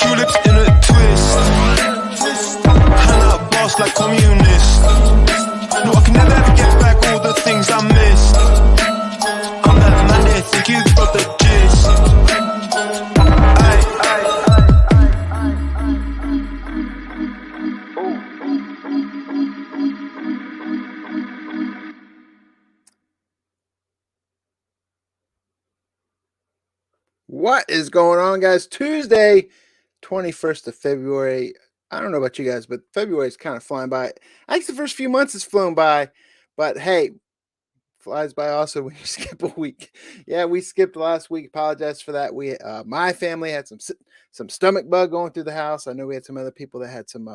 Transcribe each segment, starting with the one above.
tulips in a twist. Hand out boss like communist. No, I can never ever get back all the things I missed. I'm that man there, think you got the gist. What is going on, guys? Tuesday, 21st of February. I don't know about you guys, but February is kind of flying by. I think the first few months has flown by, but hey, flies by also when you skip a week. Yeah, we skipped last week. Apologize for that. We, my family had some stomach bug going through the house. I know we had some other people that had some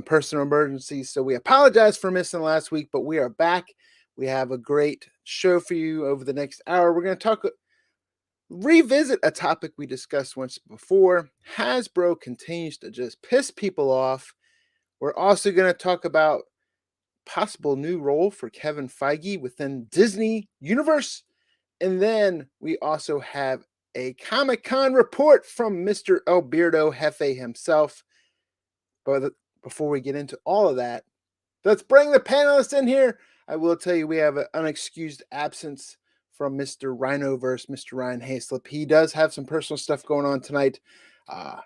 personal emergencies, so we apologize for missing last week. But we are back. We have a great show for you over the next hour. We're going to revisit a topic we discussed once before. Hasbro continues to just piss people off. We're also going to talk about possible new role for Kevin Feige within Disney Universe. And then we also have a Comic-Con report from Mr. Alberto Jefe himself. But before we get into all of that, let's bring the panelists in here. I will tell you we have an unexcused absence from Mr. Rhynoverse, Mr. Ryan Hayslip. He does have some personal stuff going on tonight.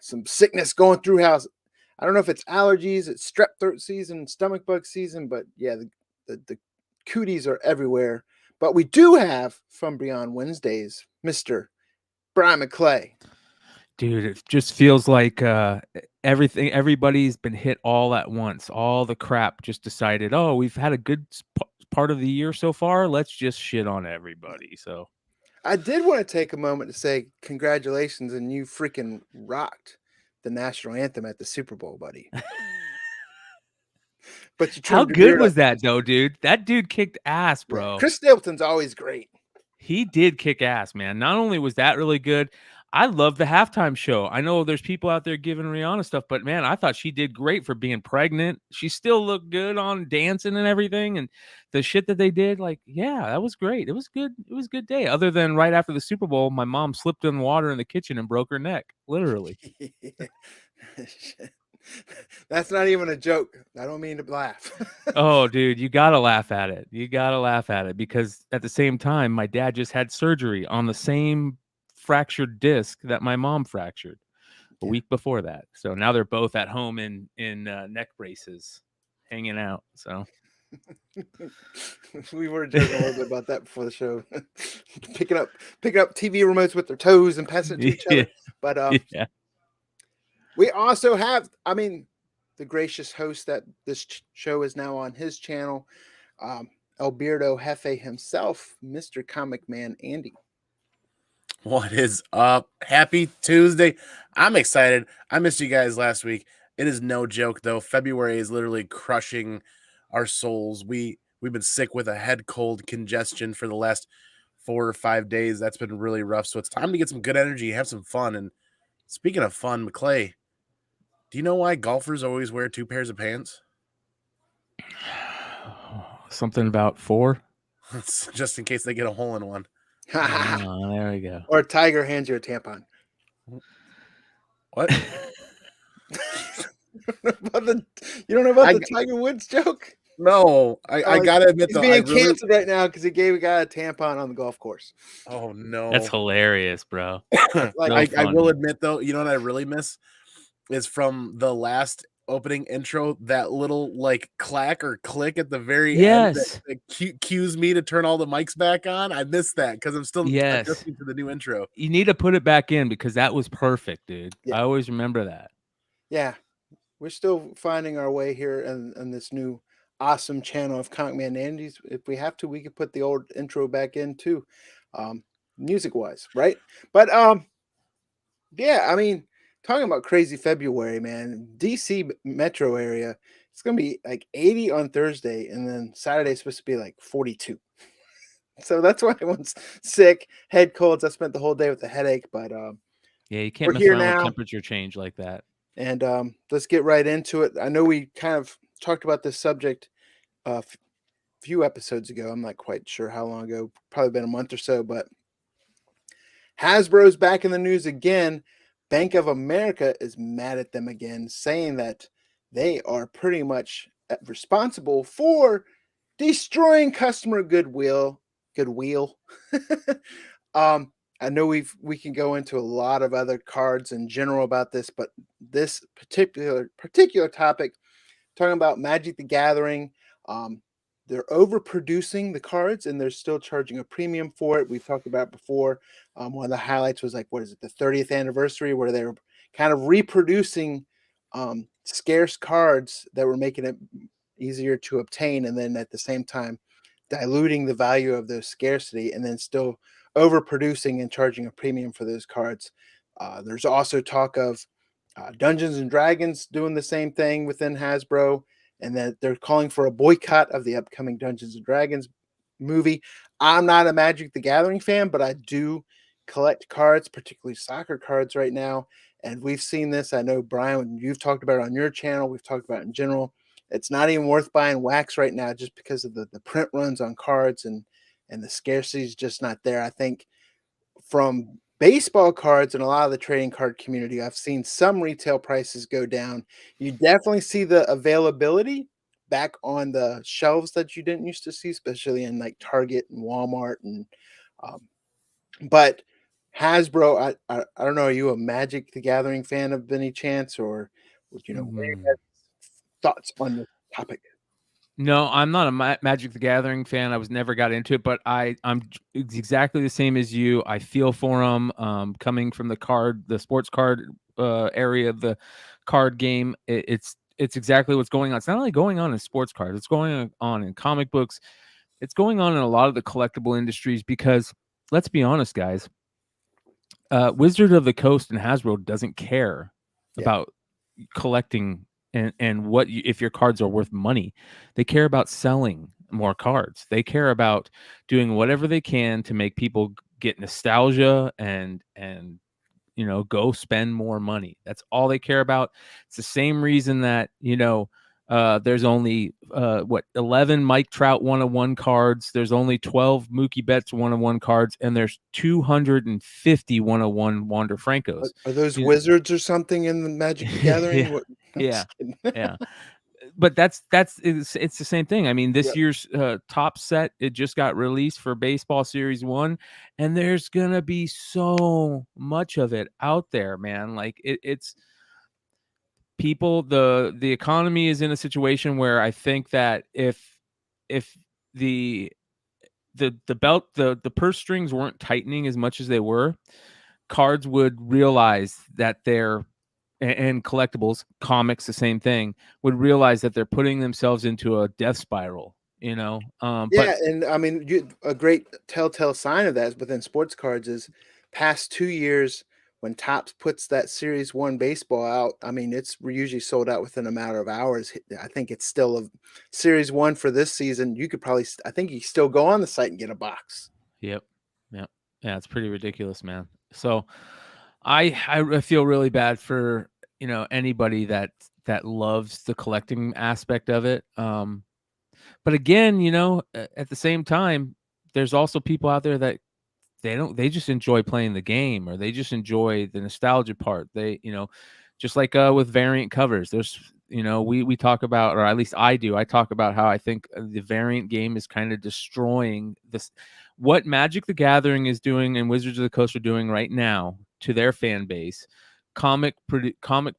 Some sickness going through house. I don't know if it's allergies, it's strep throat season, stomach bug season, but yeah, the cooties are everywhere. But we do have from Beyond Wednesdays, Mr. Bryan McClay. Dude, it just feels like everybody's been hit all at once. All the crap just decided, oh, we've had a good part of the year so far. Let's just shit on everybody. So I did want to take a moment to say congratulations, and you freaking rocked the national anthem at the Super Bowl, buddy. But how good was that, though, dude? That dude kicked ass, bro. Yeah, Chris Stapleton's always great. He did kick ass, man. Not only was that really good, I love the halftime show. I know there's people out there giving Rihanna stuff, but man, I thought she did great for being pregnant. She still looked good on dancing and everything. And the shit that they did, like, yeah, that was great. It was good. It was a good day. Other than right after the Super Bowl, my mom slipped in water in the kitchen and broke her neck, literally. That's not even a joke. I don't mean to laugh. Oh, dude, you got to laugh at it. You got to laugh at it because at the same time, my dad just had surgery on the same fractured disc that my mom fractured a week before that. So now they're both at home in neck braces, hanging out. So we were joking a little bit about that before the show, picking up TV remotes with their toes and passing it to each other. But yeah. We also have, the gracious host that this show is now on his channel, Alberto Jefe himself, Mr. ComicManAndy. What is up? Happy Tuesday. I'm excited. I missed you guys last week. It is no joke, though. February is literally crushing our souls. We've been sick with a head cold congestion for the last 4 or 5 days. That's been really rough. So it's time to get some good energy, have some fun. And speaking of fun, McClay, do you know why golfers always wear 2 pairs of pants? Something about 4? Just in case they get a hole in one. Oh, there we go. Or a tiger hands you a tampon. What? You don't know about the Tiger Woods joke? No, I gotta admit, he's being canceled right now because he gave a guy a tampon on the golf course. Oh no, that's hilarious, bro. I will admit, though, you know what I really miss is from the last opening intro, that little like clack or click at the very end that cues me to turn all the mics back on. I missed that because I'm still adjusting to the new intro. You need to put it back in because that was perfect, dude. Yeah. I always remember that. Yeah, we're still finding our way here in this new awesome channel of ComicManAndy's. If we have to, we could put the old intro back in too, music wise, right? But yeah, talking about crazy February, man. DC metro area, it's gonna be like 80 on Thursday, and then Saturday's supposed to be like 42. So that's why everyone's sick, head colds. I spent the whole day with a headache, but yeah, you can't mess around with temperature change like that. And let's get right into it. I know we kind of talked about this subject a few episodes ago. I'm not quite sure how long ago, probably been a month or so, but Hasbro's back in the news again, Bank of America is mad at them again, saying that they are pretty much responsible for destroying customer goodwill. Goodwill. I know we can go into a lot of other cards in general about this, but this particular topic, talking about Magic the Gathering, um, they're overproducing the cards and they're still charging a premium for it. We've talked about it before. One of the highlights was like, what is it, the 30th anniversary, where they were kind of reproducing scarce cards that were making it easier to obtain, and then at the same time diluting the value of those scarcity, and then still overproducing and charging a premium for those cards. There's also talk of Dungeons and Dragons doing the same thing within Hasbro, and that they're calling for a boycott of the upcoming Dungeons and Dragons movie. I'm not a Magic the Gathering fan, but I do collect cards, particularly soccer cards right now. And we've seen this. I know, Bryan, you've talked about it on your channel. We've talked about it in general. It's not even worth buying wax right now just because of the print runs on cards, and the scarcity is just not there. I think from baseball cards and a lot of the trading card community, I've seen some retail prices go down. You definitely see the availability back on the shelves that you didn't used to see, especially in like Target and Walmart. And um, but Hasbro, I don't know. Are you a Magic the Gathering fan of any chance, or what are your thoughts on this topic? No, I'm not a Magic the Gathering fan. I was never got into it, but it's exactly the same as you. I feel for them. Coming from the sports card area of the card game, it's exactly what's going on. It's not only going on in sports cards; it's going on in comic books. It's going on in a lot of the collectible industries because, let's be honest, guys, Wizard of the Coast and Hasbro doesn't care about collecting and what if your cards are worth money. They care about selling more cards. They care about doing whatever they can to make people get nostalgia and go spend more money. That's all they care about. It's the same reason that there's only 11 Mike Trout 101 cards. There's only 12 Mookie Betts 101 cards, and there's 250 101 Wander Francos. Are those wizards or something in the Magic the Gathering? Yeah, yeah. But it's the same thing. I mean, this year's top set, it just got released for Baseball Series 1, and there's gonna be so much of it out there, man. Like it's people, the economy is in a situation where I think that if the purse strings weren't tightening as much as they were, cards would realize that and collectibles, comics, the same thing, would realize that they're putting themselves into a death spiral, but and I mean, a great telltale sign of that within sports cards is past 2 years when Topps puts that Series 1 baseball out. I mean, we're usually sold out within a matter of hours. I think it's still a Series 1 for this season. You could probably, I think you still go on the site and get a box. Yep. Yeah, it's pretty ridiculous, man. So I feel really bad for anybody that loves the collecting aspect of it. But again, at the same time, there's also people out there that they just enjoy playing the game, or they just enjoy the nostalgia part. They, just like with variant covers, there's, we talk about, or at least I do, I talk about how I think the variant game is kind of destroying this, what Magic the Gathering is doing and Wizards of the Coast are doing right now to their fan base. Comic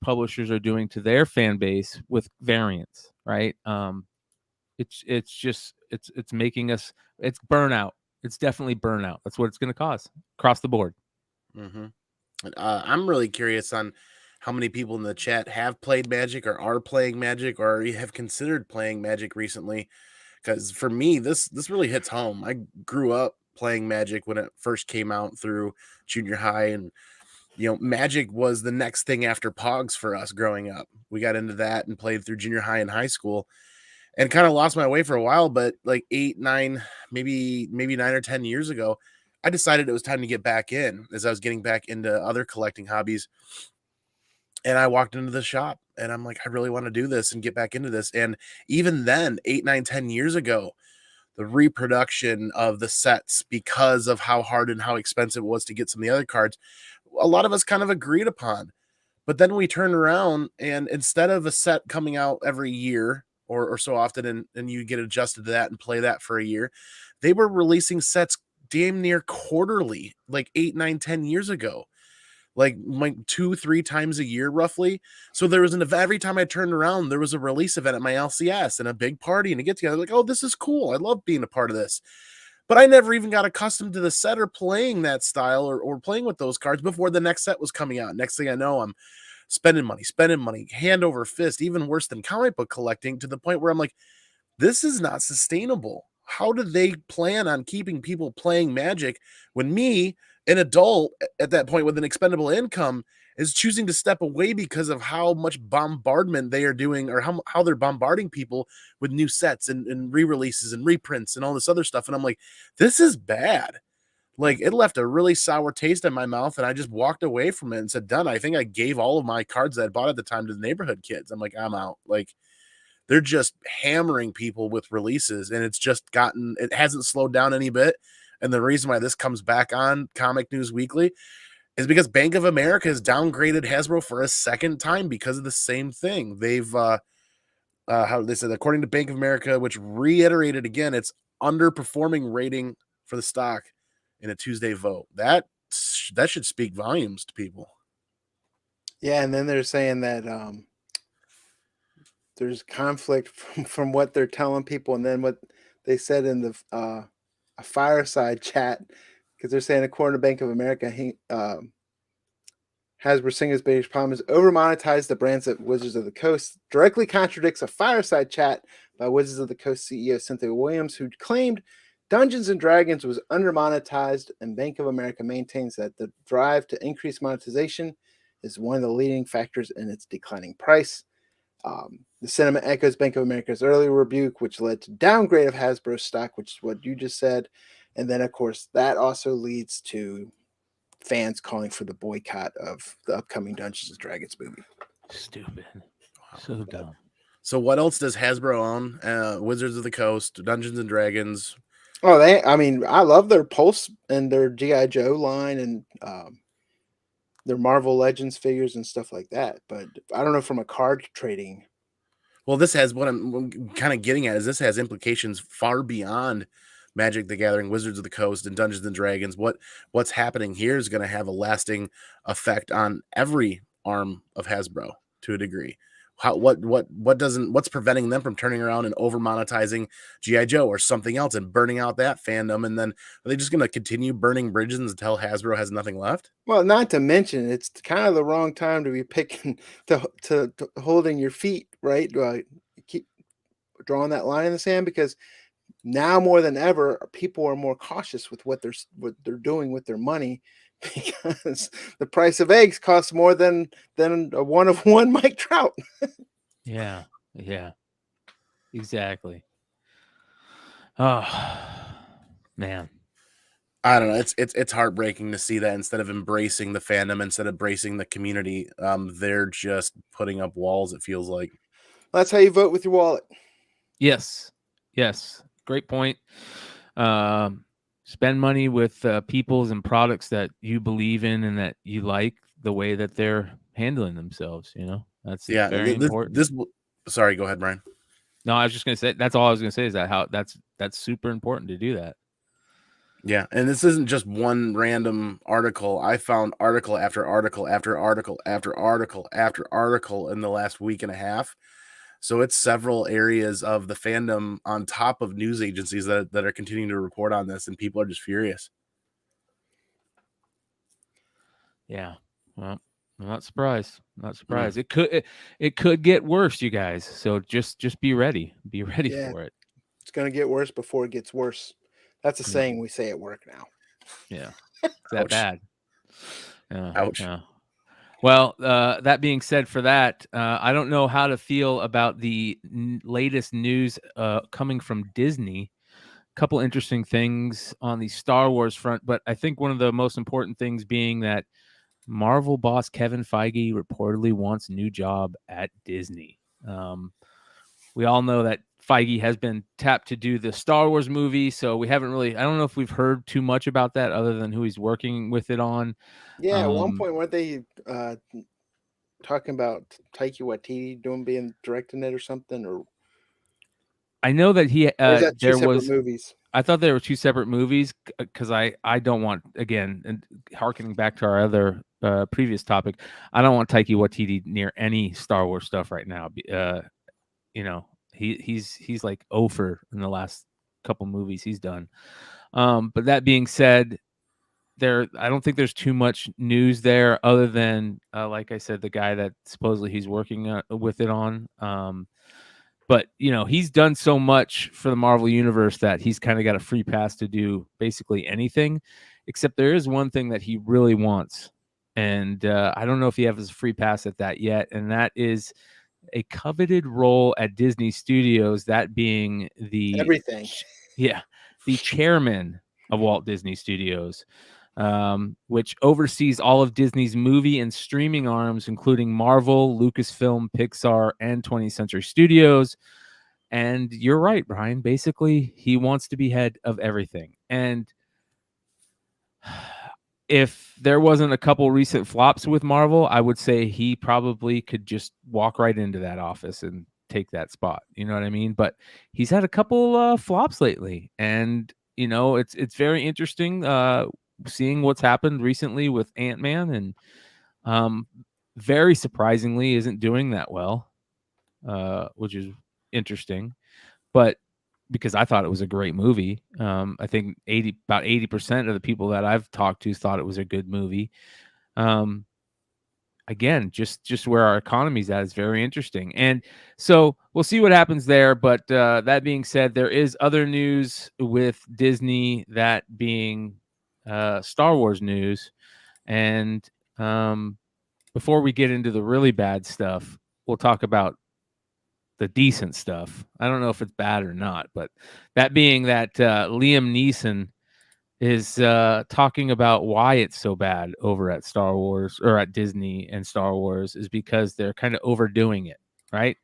publishers are doing to their fan base with variants, right? It's making us, it's burnout. It's definitely burnout. That's what it's going to cause across the board. Mm-hmm. I'm really curious on how many people in the chat have played Magic, or are playing Magic, or have considered playing Magic recently. Because for me, this really hits home. I grew up playing Magic when it first came out through junior high, and Magic was the next thing after Pogs for us growing up. We got into that and played through junior high and high school, and kind of lost my way for a while. But like 8, 9, maybe 9 or 10 years ago, I decided it was time to get back in, as I was getting back into other collecting hobbies. And I walked into the shop and I'm like, I really want to do this and get back into this. And even then, 8, 9, 10 years ago, reproduction of the sets because of how hard and how expensive it was to get some of the other cards, a lot of us kind of agreed upon. But then we turn around and instead of a set coming out every year or so often, and you get adjusted to that and play that for a year, they were releasing sets damn near quarterly, like 8, 9, 10 years ago, like 2-3 times a year roughly. So there was an event every time I turned around, there was a release event at my LCS and a big party and a get together. Like, oh, this is cool. I love being a part of this. But I never even got accustomed to the set or playing that style or playing with those cards before the next set was coming out. Next thing I know, I'm spending money, hand over fist, even worse than comic book collecting, to the point where I'm like, this is not sustainable. How do they plan on keeping people playing Magic when me, an adult at that point with an expendable income, is choosing to step away because of how much bombardment they are doing, or how they're bombarding people with new sets and re-releases and reprints and all this other stuff. And I'm like, this is bad. Like, it left a really sour taste in my mouth, and I just walked away from it and said, done. I think I gave all of my cards that I bought at the time to the neighborhood kids. I'm like, I'm out. Like, they're just hammering people with releases, and it hasn't slowed down any bit. And the reason why this comes back on Comic News Weekly is because Bank of America has downgraded Hasbro for a second time because of the same thing. They've, how they said, according to Bank of America, which reiterated again, its underperforming rating for the stock in a Tuesday vote. That should speak volumes to people. Yeah, and then they're saying that there's conflict from what they're telling people, and then what they said in the a fireside chat, because they're saying, according to Bank of America, Hasbro Singer's biggest problem is over-monetize the brands at Wizards of the Coast. Directly contradicts a fireside chat by Wizards of the Coast CEO Cynthia Williams, who claimed Dungeons & Dragons was under-monetized, and Bank of America maintains that the drive to increase monetization is one of the leading factors in its declining price. The sentiment echoes Bank of America's earlier rebuke, which led to downgrade of Hasbro stock, which is what you just said. And then, of course, that also leads to fans calling for the boycott of the upcoming Dungeons & Dragons movie. Stupid. So dumb. So what else does Hasbro own? Wizards of the Coast, Dungeons & Dragons. Oh, I love their Pulse and their G.I. Joe line and their Marvel Legends figures and stuff like that. But I don't know from a card trading. Well, this has, what I'm kind of getting at is this has implications far beyond Magic the Gathering, Wizards of the Coast, and Dungeons and Dragons. What's happening here is going to have a lasting effect on every arm of Hasbro to a degree. What's preventing them from turning around and over monetizing G.I. Joe or something else and burning out that fandom? And then are they just going to continue burning bridges until Hasbro has nothing left? Well, not to mention, it's kind of the wrong time to be picking to holding your feet, right? Keep drawing that line in the sand, because now more than ever, people are more cautious with what they're doing with their money, because the price of eggs costs more than a one-of-one Mike Trout. Yeah, exactly. Oh man, I don't know. It's heartbreaking to see that instead of embracing the fandom, instead of embracing the community, they're just putting up walls. It feels like That's how you vote with your wallet. yes, great point. Spend money with peoples and products that you believe in and that you like the way that they're handling themselves. That's very important. Sorry, go ahead, Brian. No, I was just gonna say that's all I was gonna say is that that's super important to do that. Yeah, and this isn't just one random article. I found article after article after article after article after article in the last week and a half. So it's several areas of the fandom on top of news agencies that are continuing to report on this, and people are just furious. Yeah, well, I'm not surprised. It could get worse, you guys. So just be ready. Be ready for it. It's gonna get worse before it gets worse. That's a saying we say at work now. Yeah, it's that bad. Ouch. Yeah. Well, that being said, for that, I don't know how to feel about the latest news coming from Disney. A couple interesting things on the Star Wars front, but I think one of the most important things being that Marvel boss Kevin Feige reportedly wants a new job at Disney. We all know that Feige has been tapped to do the Star Wars movie, so we haven't really. I don't know if we've heard too much about that, other than who he's working with it on. Yeah, at one point weren't they talking about Taika Waititi being directing it or something, or I know that he or is that two there separate was. movies? I thought there were two separate movies because I don't want, again, and harkening back to our other previous topic, I don't want Taika Waititi near any Star Wars stuff right now. You know, he's like over in the last couple movies he's done. But that being said, I don't think there's too much news there other than like I said, the guy that supposedly he's working with it on. But, you know, he's done so much for the Marvel Universe that he's kind of got a free pass to do basically anything, except there is one thing that he really wants. And I don't know if he has a free pass at that yet. And that is a coveted role at Disney Studios, that being Everything. the chairman of Walt Disney Studios, which oversees all of Disney's movie and streaming arms, including Marvel, Lucasfilm, Pixar, and 20th Century Studios. And you're right, Brian. Basically, he wants to be head of everything. And if there wasn't a couple recent flops with Marvel, I would say he probably could just walk right into that office and take that spot. You know what I mean? But he's had a couple flops lately, and you know it's very interesting seeing what's happened recently with Ant-Man, and very surprisingly isn't doing that well, which is interesting. But because I thought it was a great movie. I think about 80% of the people that I've talked to thought it was a good movie. Again, just where our economy's at is very interesting. And so we'll see what happens there. But that being said, there is other news with Disney, that being Star Wars news. And before we get into the really bad stuff, we'll talk about the decent stuff. I don't know if it's bad or not, but that being that Liam Neeson is talking about why it's so bad over at Star Wars, or at Disney and Star Wars, is because they're kind of overdoing it, right?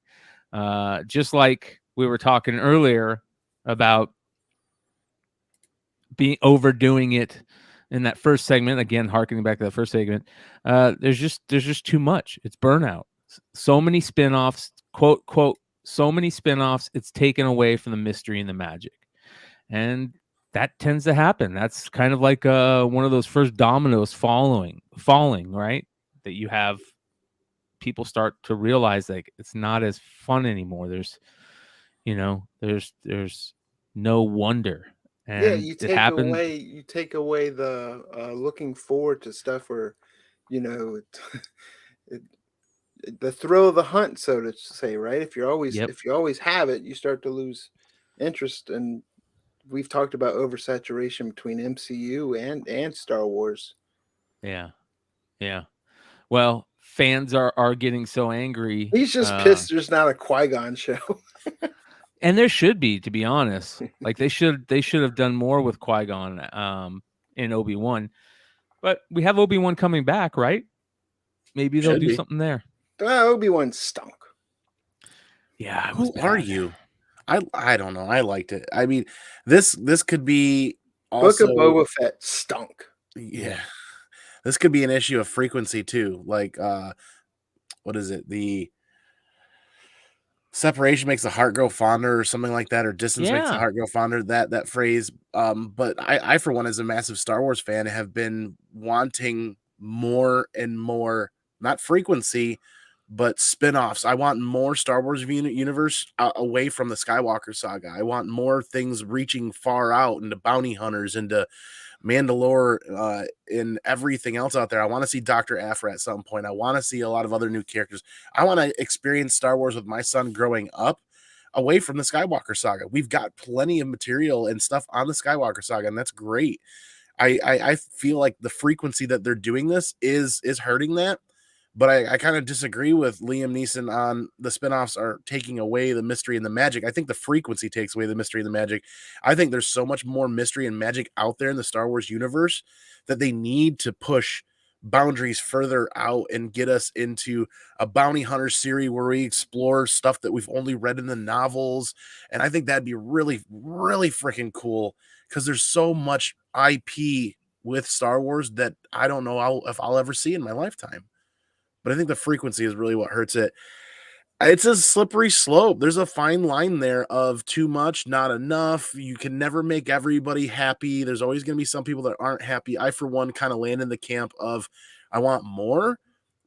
Just like we were talking earlier about being overdoing it in that first segment, again harkening back to that first segment. There's just too much. It's burnout. So many spin-offs, quote, so many spin-offs, it's taken away from the mystery and the magic. And that tends to happen. That's kind of like one of those first dominoes falling, right? That you have people start to realize like it's not as fun anymore. There's no wonder. And Yeah, you it take happened. away the looking forward to stuff, where the thrill of the hunt, so to say, right? If you always have it, you start to lose interest. And we've talked about oversaturation between MCU and Star Wars. Yeah. Well, fans are getting so angry. He's just pissed there's not a Qui-Gon show. And there should be, to be honest. Like they should have done more with Qui-Gon in Obi-Wan. But we have Obi-Wan coming back, right? Maybe they'll do something there. Obi-Wan stunk. Yeah. Who are you? I don't know. I liked it. I mean, this could be also, Book of Boba Fett stunk. Yeah. This could be an issue of frequency too. Like what is it? The separation makes the heart grow fonder, or something like that, or distance makes the heart grow fonder. That phrase. But I for one, as a massive Star Wars fan, have been wanting more and more, not frequency, but spin-offs. I want more Star Wars universe away from the Skywalker saga. I want more things reaching far out into bounty hunters, into Mandalore, and everything else out there. I want to see Dr. Aphra at some point. I want to see a lot of other new characters. I want to experience Star Wars with my son growing up away from the Skywalker saga. We've got plenty of material and stuff on the Skywalker saga, and that's great. I feel like the frequency that they're doing this is hurting that. But I kind of disagree with Liam Neeson on the spinoffs are taking away the mystery and the magic. I think the frequency takes away the mystery and the magic. I think there's so much more mystery and magic out there in the Star Wars universe that they need to push boundaries further out and get us into a bounty hunter series where we explore stuff that we've only read in the novels. And I think that'd be really, really freaking cool because there's so much IP with Star Wars that I don't know if I'll ever see in my lifetime. But I think the frequency is really what hurts it. It's a slippery slope. There's a fine line there of too much, not enough. You can never make everybody happy. There's always going to be some people that aren't happy. I, for one, kind of land in the camp of I want more,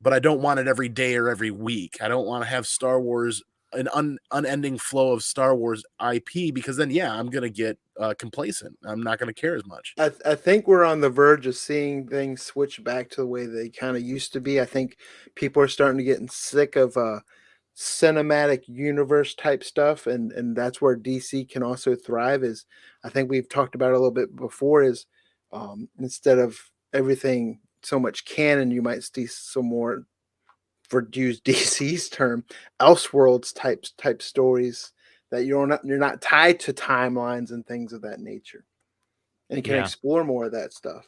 but I don't want it every day or every week. I don't want to have Star Wars, an unending flow of Star Wars IP, because then, yeah, I'm going to get complacent. I'm not going to care as much. I think we're on the verge of seeing things switch back to the way they kind of used to be. I think people are starting to get sick of cinematic universe type stuff, and that's where DC can also thrive. Is I think we've talked about it a little bit before. Is instead of everything so much canon, you might see some more, for use DC's term, Elseworlds type stories that you're not tied to timelines and things of that nature, and you can explore more of that stuff.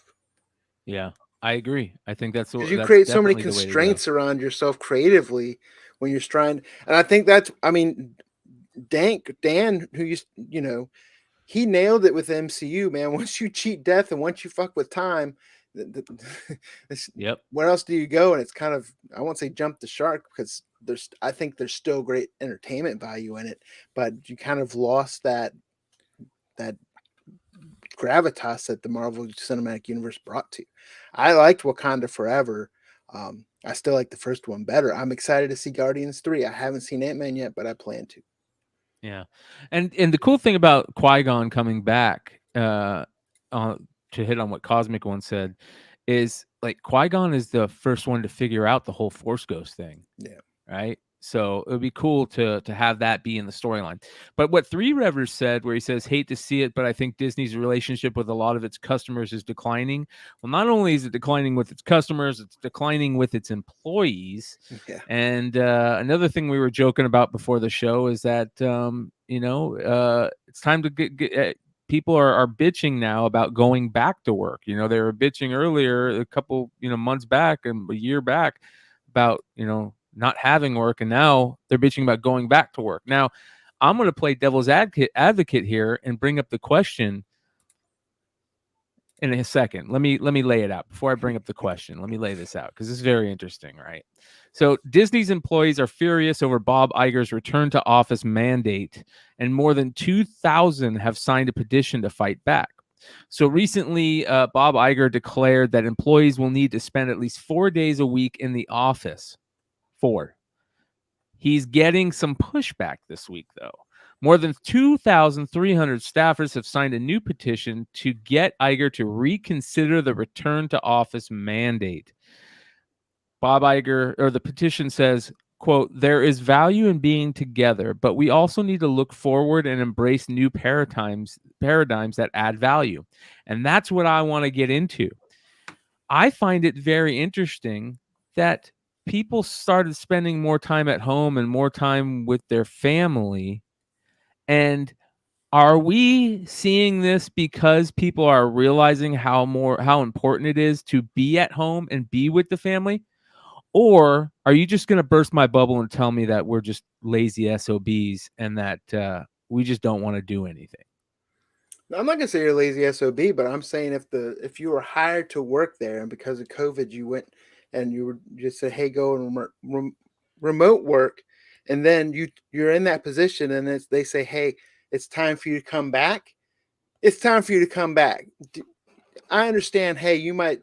Yeah, I agree. I think that's Because you that's create so many definitely the way to go. constraints around yourself creatively when you're trying. And I think that's, I mean, Dan, who he nailed it with MCU, man. Once you cheat death and once you fuck with time, Yep. where else do you go? And it's kind of, I won't say jump the shark, because I think there's still great entertainment value in it, but you kind of lost that gravitas that the Marvel Cinematic Universe brought to you. I liked Wakanda Forever. I still like the first one better. I'm excited to see Guardians 3. I haven't seen Ant-Man yet, but I plan to. Yeah, and the cool thing about Qui-Gon coming back, to hit on what Cosmic once said, is like Qui-Gon is the first one to figure out the whole Force Ghost thing. Yeah. Right. So it would be cool to have that be in the storyline. But what Three Revers said, where he says, hate to see it, but I think Disney's relationship with a lot of its customers is declining. Well, not only is it declining with its customers, it's declining with its employees. Yeah. And another thing we were joking about before the show is that, it's time to get people are bitching now about going back to work. They were bitching earlier, a couple, months back and a year back about, not having work, and now they're bitching about going back to work. Now, I'm going to play devil's advocate here and bring up the question in a second. Let me lay it out before I bring up the question. Let me lay this out because it's very interesting, right? So Disney's employees are furious over Bob Iger's return to office mandate, and more than 2,000 have signed a petition to fight back. So recently, Bob Iger declared that employees will need to spend at least 4 days a week in the office. 4. He's getting some pushback this week, though. More than 2,300 staffers have signed a new petition to get Iger to reconsider the return to office mandate. Bob Iger, or the petition says, quote, there is value in being together, but we also need to look forward and embrace new paradigms that add value. And that's what I want to get into. I find it very interesting that people started spending more time at home and more time with their family. And are we seeing this because people are realizing how important it is to be at home and be with the family? Or are you just going to burst my bubble and tell me that we're just lazy SOBs and that we just don't want to do anything? I'm not gonna say you're a lazy SOB, but I'm saying if you were hired to work there and because of COVID you went and you were just said, hey, go and remote work, and then you're in that position and they say, hey, it's time for you to come back. It's time for you to come back. I understand. Hey, you might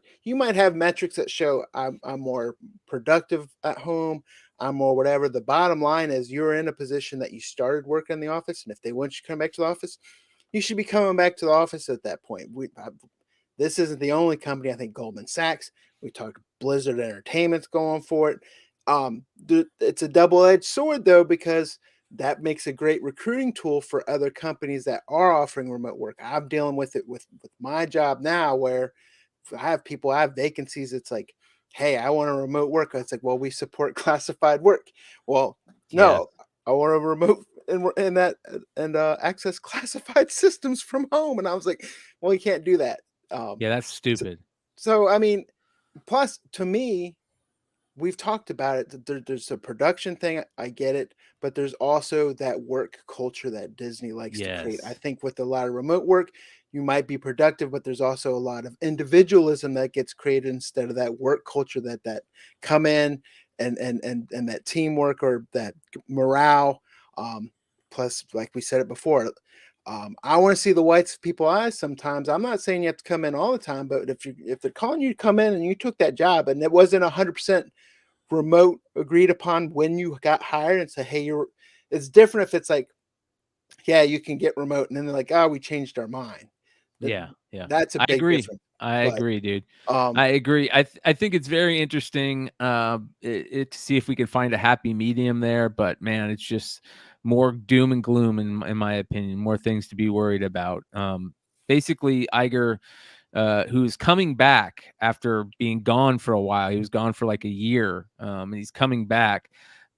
have metrics that show I'm more productive at home. I'm more whatever. The bottom line is you're in a position that you started working in the office, and if they want you to come back to the office, you should be coming back to the office at that point. This isn't the only company. I think Goldman Sachs. We talked Blizzard Entertainment's going for it. It's a double-edged sword, though, because that makes a great recruiting tool for other companies that are offering remote work. I'm dealing with it with my job now, where I have vacancies. It's like, hey, I want a remote work. It's like, well, we support classified work. Well, no, yeah. I want a remote and access classified systems from home. And I was like, well, you can't do that. Yeah, that's stupid. So I mean, plus, to me, we've talked about it. There's a production thing. I get it, but there's also that work culture that Disney likes to create. I Yes. think with a lot of remote work, you might be productive, but there's also a lot of individualism that gets created instead of that work culture that come in and that teamwork or that morale. Um, Plus, like we said it before, I want to see the whites of people's eyes sometimes. I'm not saying you have to come in all the time, but if they're calling you to come in and you took that job and it wasn't 100% remote agreed upon when you got hired and say, hey, it's different if it's like, yeah, you can get remote, and then they're like, oh, we changed our mind. That Yeah, yeah. that's a I big agree. difference. I But agree, dude. um I agree. I think it's very interesting to see if we can find a happy medium there, but man, it's just more doom and gloom in my opinion, more things to be worried about. Basically Iger who's coming back after being gone for a while. He was gone for like a year, and he's coming back.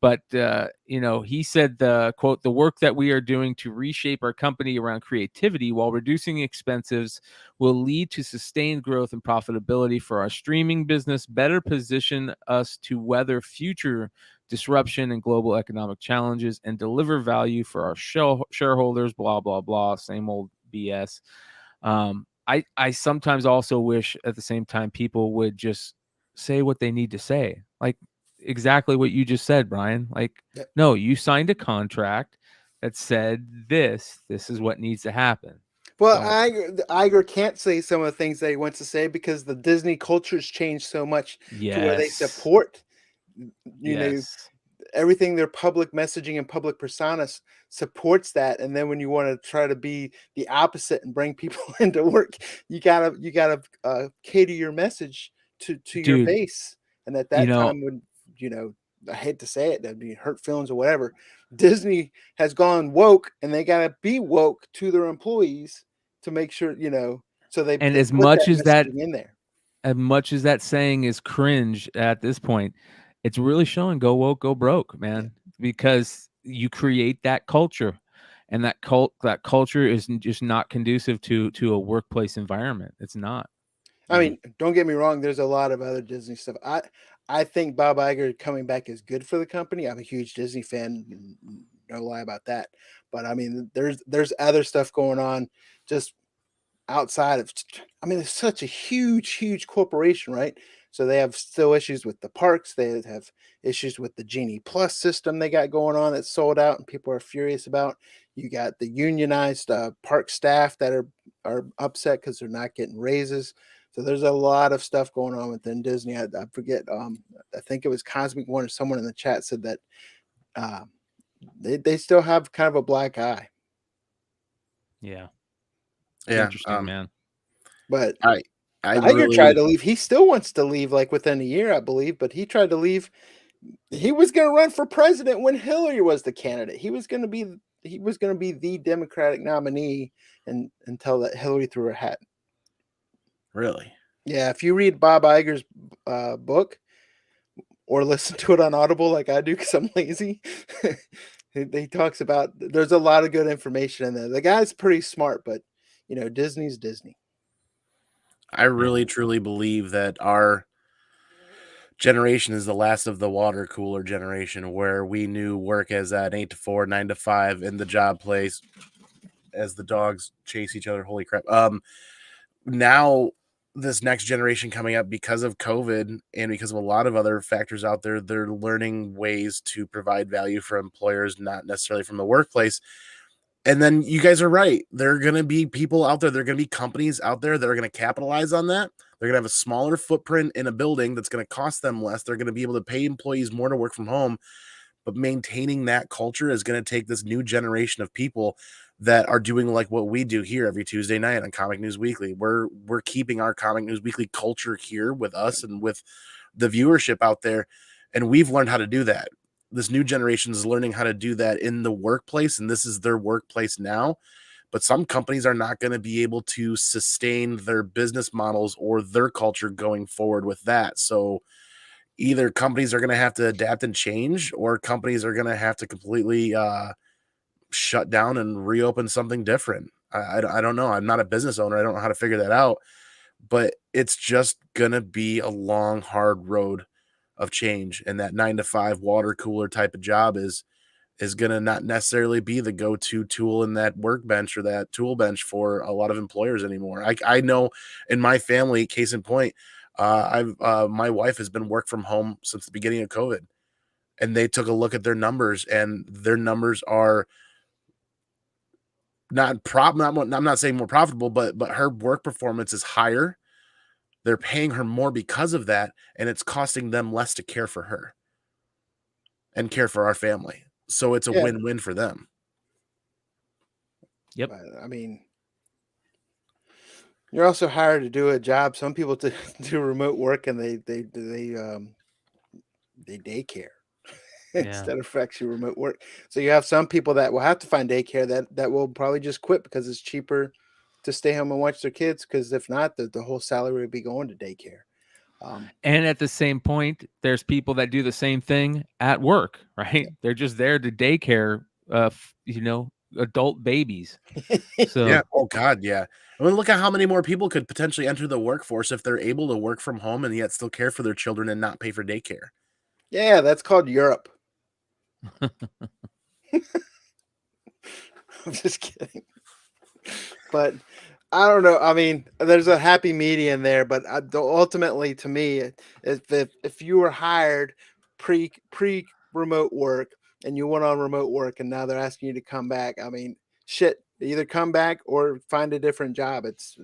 But he said the quote, "The work that we are doing to reshape our company around creativity while reducing expenses will lead to sustained growth and profitability for our streaming business, better position us to weather future disruption and global economic challenges, and deliver value for our shareholders." Blah blah blah. Same old BS. I sometimes also wish at the same time people would just say what they need to say. Like exactly what you just said, Brian. Like, yeah. no, you signed a contract that said this is what needs to happen. Well, Don't Iger can't say some of the things that he wants to say because the Disney culture's changed so much to where they Yes. support, you know, Yes. everything their public messaging and public personas supports that. And then when you want to try to be the opposite and bring people into work, you gotta cater your message to your Dude, base. And at you that know, time, when I hate to say it, that'd be hurt feelings or whatever. Disney has gone woke, and they gotta be woke to their employees to make sure So they and they put that messaging in there. as much as that saying is cringe at this point, it's really showing go woke, go broke, Yeah. man, because you create that culture, and that culture is just not conducive to a workplace environment. It's not. I mean, don't get me wrong. There's a lot of other Disney stuff. I think Bob Iger coming back is good for the company. I'm a huge Disney fan. No lie about that. But I mean, there's other stuff going on just outside of. I mean, it's such a huge corporation, right? So they have still issues with the parks. They have issues with the Genie Plus system they got going on that's sold out, and people are furious about. You got the unionized park staff that are upset because they're not getting raises. So there's a lot of stuff going on within Disney. I forget. I think it was Cosmic One or someone in the chat said that uh, they still have kind of a black eye. Yeah, it's Yeah. interesting, man. But I Iger tried really to leave. He still wants to leave, like within a year, I believe. But he tried to leave. He was going to run for president when Hillary was the candidate. He was going to be the Democratic nominee, and until that Hillary threw her hat. really. Yeah, if you read Bob Iger's book or listen to it on Audible like I do because I'm lazy, he talks about. There's a lot of good information in there. The guy's pretty smart, but Disney's Disney. I really truly believe that our generation is the last of the water cooler generation where we knew work as an 8 to 4, 9 to 5 in the job place as the dogs chase each other. Holy crap. Now this next generation coming up, because of COVID and because of a lot of other factors out there, they're learning ways to provide value for employers, not necessarily from the workplace. And then you guys are right. There are going to be people out there. There are going to be companies out there that are going to capitalize on that. They're going to have a smaller footprint in a building that's going to cost them less. They're going to be able to pay employees more to work from home. But maintaining that culture is going to take this new generation of people that are doing like what we do here every Tuesday night on Comic News Weekly. We're keeping our Comic News Weekly culture here with us and with the viewership out there. And we've learned how to do that. This new generation is learning how to do that in the workplace, and this is their workplace now. But some companies are not going to be able to sustain their business models or their culture going forward with that. So either companies are going to have to adapt and change, or companies are going to have to completely shut down and reopen something different. I don't know. I'm not a business owner. I don't know how to figure that out. but it's just gonna be a long, hard road of change. And that 9 to 5 water cooler type of job is gonna not necessarily be the go-to tool in that workbench or that tool bench for a lot of employers anymore. I know in my family, case in point, my wife has been work from home since the beginning of COVID, and they took a look at their numbers, and their numbers are I'm not saying more profitable, but her work performance is higher. They're paying her more because of that, and it's costing them less to care for her and care for our family. So it's a Yeah. win-win for them. Yep. But, I mean, you're also hired to do a job. Some people to do remote work, and they daycare instead of actually remote work. So you have some people that will have to find daycare that will probably just quit because it's cheaper to stay home and watch their kids. Because if not, the whole salary would be going to daycare. And at the same point, there's people that do the same thing at work, right? They're just there to daycare, adult babies. So Yeah. Oh God. Yeah. I mean, look at how many more people could potentially enter the workforce if they're able to work from home and yet still care for their children and not pay for daycare. Yeah, that's called Europe. I'm just kidding. But I don't know. I mean, there's a happy medium there, but ultimately, to me, if you were hired pre remote work and you went on remote work, and now they're asking you to come back, I mean, shit, either come back or find a different job. It's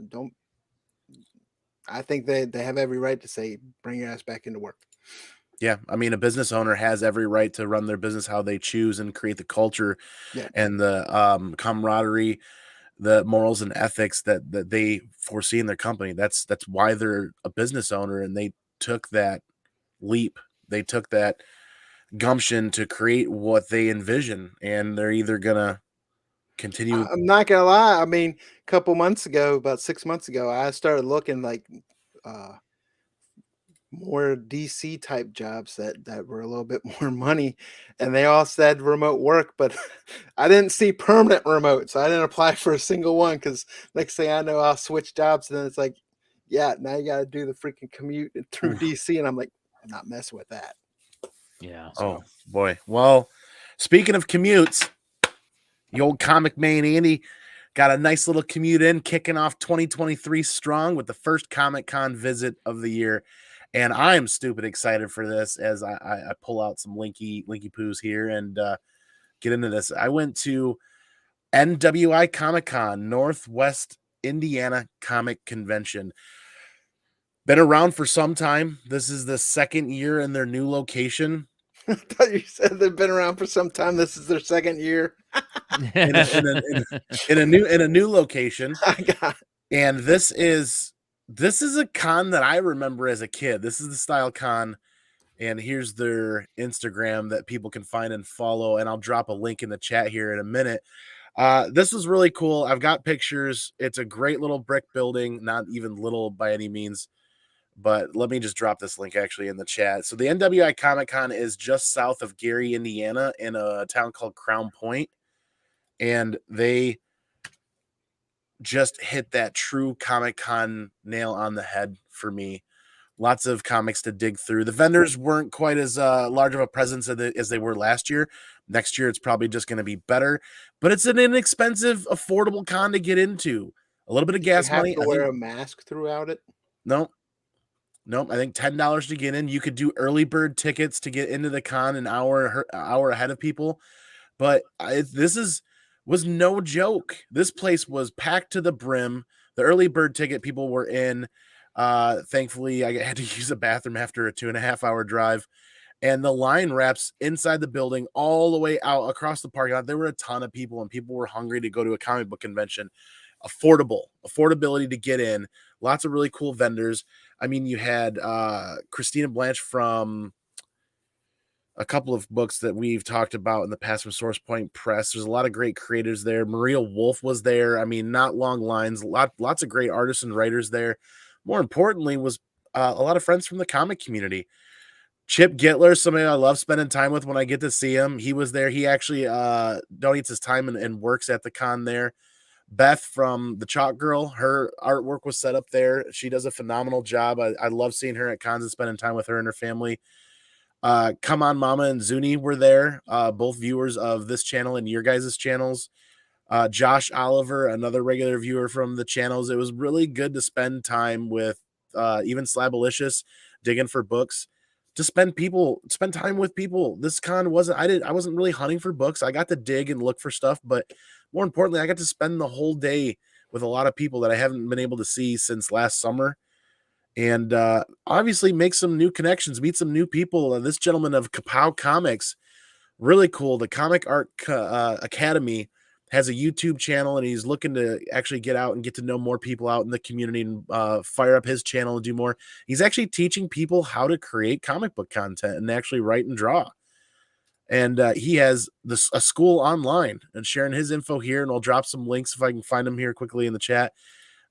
don't. I think they have every right to say, bring your ass back into work. Yeah. I mean, a business owner has every right to run their business how they choose and create the culture and the camaraderie, the morals and ethics that they foresee in their company. That's why they're a business owner, and they took that leap. They took that gumption to create what they envision, and they're either gonna continue. I'm not gonna lie. I mean, a couple months ago, about 6 months ago, I started looking like more DC type jobs that were a little bit more money, and they all said remote work, but I didn't see permanent remote, so I didn't apply for a single one. Because next thing I know, I'll switch jobs, and then it's like, yeah, now you got to do the freaking commute through DC, and I'm like, I'm not messing with that. yeah. Oh boy. Well, speaking of commutes, the old ComicManAndy got a nice little commute in, kicking off 2023 strong with the first Comic-Con visit of the year. And I am stupid excited for this as I pull out some linky poos here and get into this. I went to NWI Comic-Con, Northwest Indiana Comic Convention. Been around for some time. This is the second year in their new location. I thought you said they've been around for some time. This is their second year. in a new location. And this is a con that I remember as a kid. This is the style con, and here's their Instagram that people can find and follow, and I'll drop a link in the chat here in a minute. This was really cool. I've got pictures. It's a great little brick building, not even little by any means, but let me just drop this link actually in the chat. So the NWI Comic-Con is just south of Gary, Indiana, in a town called Crown Point, and they just hit that true Comic-Con nail on the head for me. Lots of comics to dig through. The vendors weren't quite as large of a presence as they were last year. Next year, it's probably just going to be better, but it's an inexpensive, affordable con to get into. A little bit of gas money. You have to wear a mask throughout it? No. I think $10 to get in. You could do early bird tickets to get into the con an hour ahead of people. But this was no joke. This place was packed to the brim. The early bird ticket people were in. Thankfully, I had to use a bathroom after a 2.5-hour drive. And the line wraps inside the building all the way out across the parking lot. There were a ton of people, and people were hungry to go to a comic book convention. Affordability to get in. Lots of really cool vendors. I mean, you had Christina Blanche from a couple of books that we've talked about in the past from Source Point Press. There's a lot of great creators there. Maria Wolf was there. I mean, not long lines. Lots of great artists and writers there. More importantly, was a lot of friends from the comic community. Chip Gittler, somebody I love spending time with when I get to see him. He was there. He actually donates his time and works at the con there. Beth from the Chalk Girl, her artwork was set up there. She does a phenomenal job. I love seeing her at cons and spending time with her and her family. Come On Mama and Zuni were there, both viewers of this channel and your guys' channels. Josh Oliver, another regular viewer from the channels. It was really good to spend time with even Slabalicious, digging for books, to spend time with people. This con I wasn't really hunting for books. I got to dig and look for stuff, but more importantly, I got to spend the whole day with a lot of people that I haven't been able to see since last summer. And obviously make some new connections, meet some new people. This gentleman of Kapow Comics, really cool. The Comic Art Academy has a YouTube channel, and he's looking to actually get out and get to know more people out in the community and fire up his channel and do more. He's actually teaching people how to create comic book content and actually write and draw. And he has a school online, and sharing his info here, and I'll drop some links if I can find them here quickly in the chat.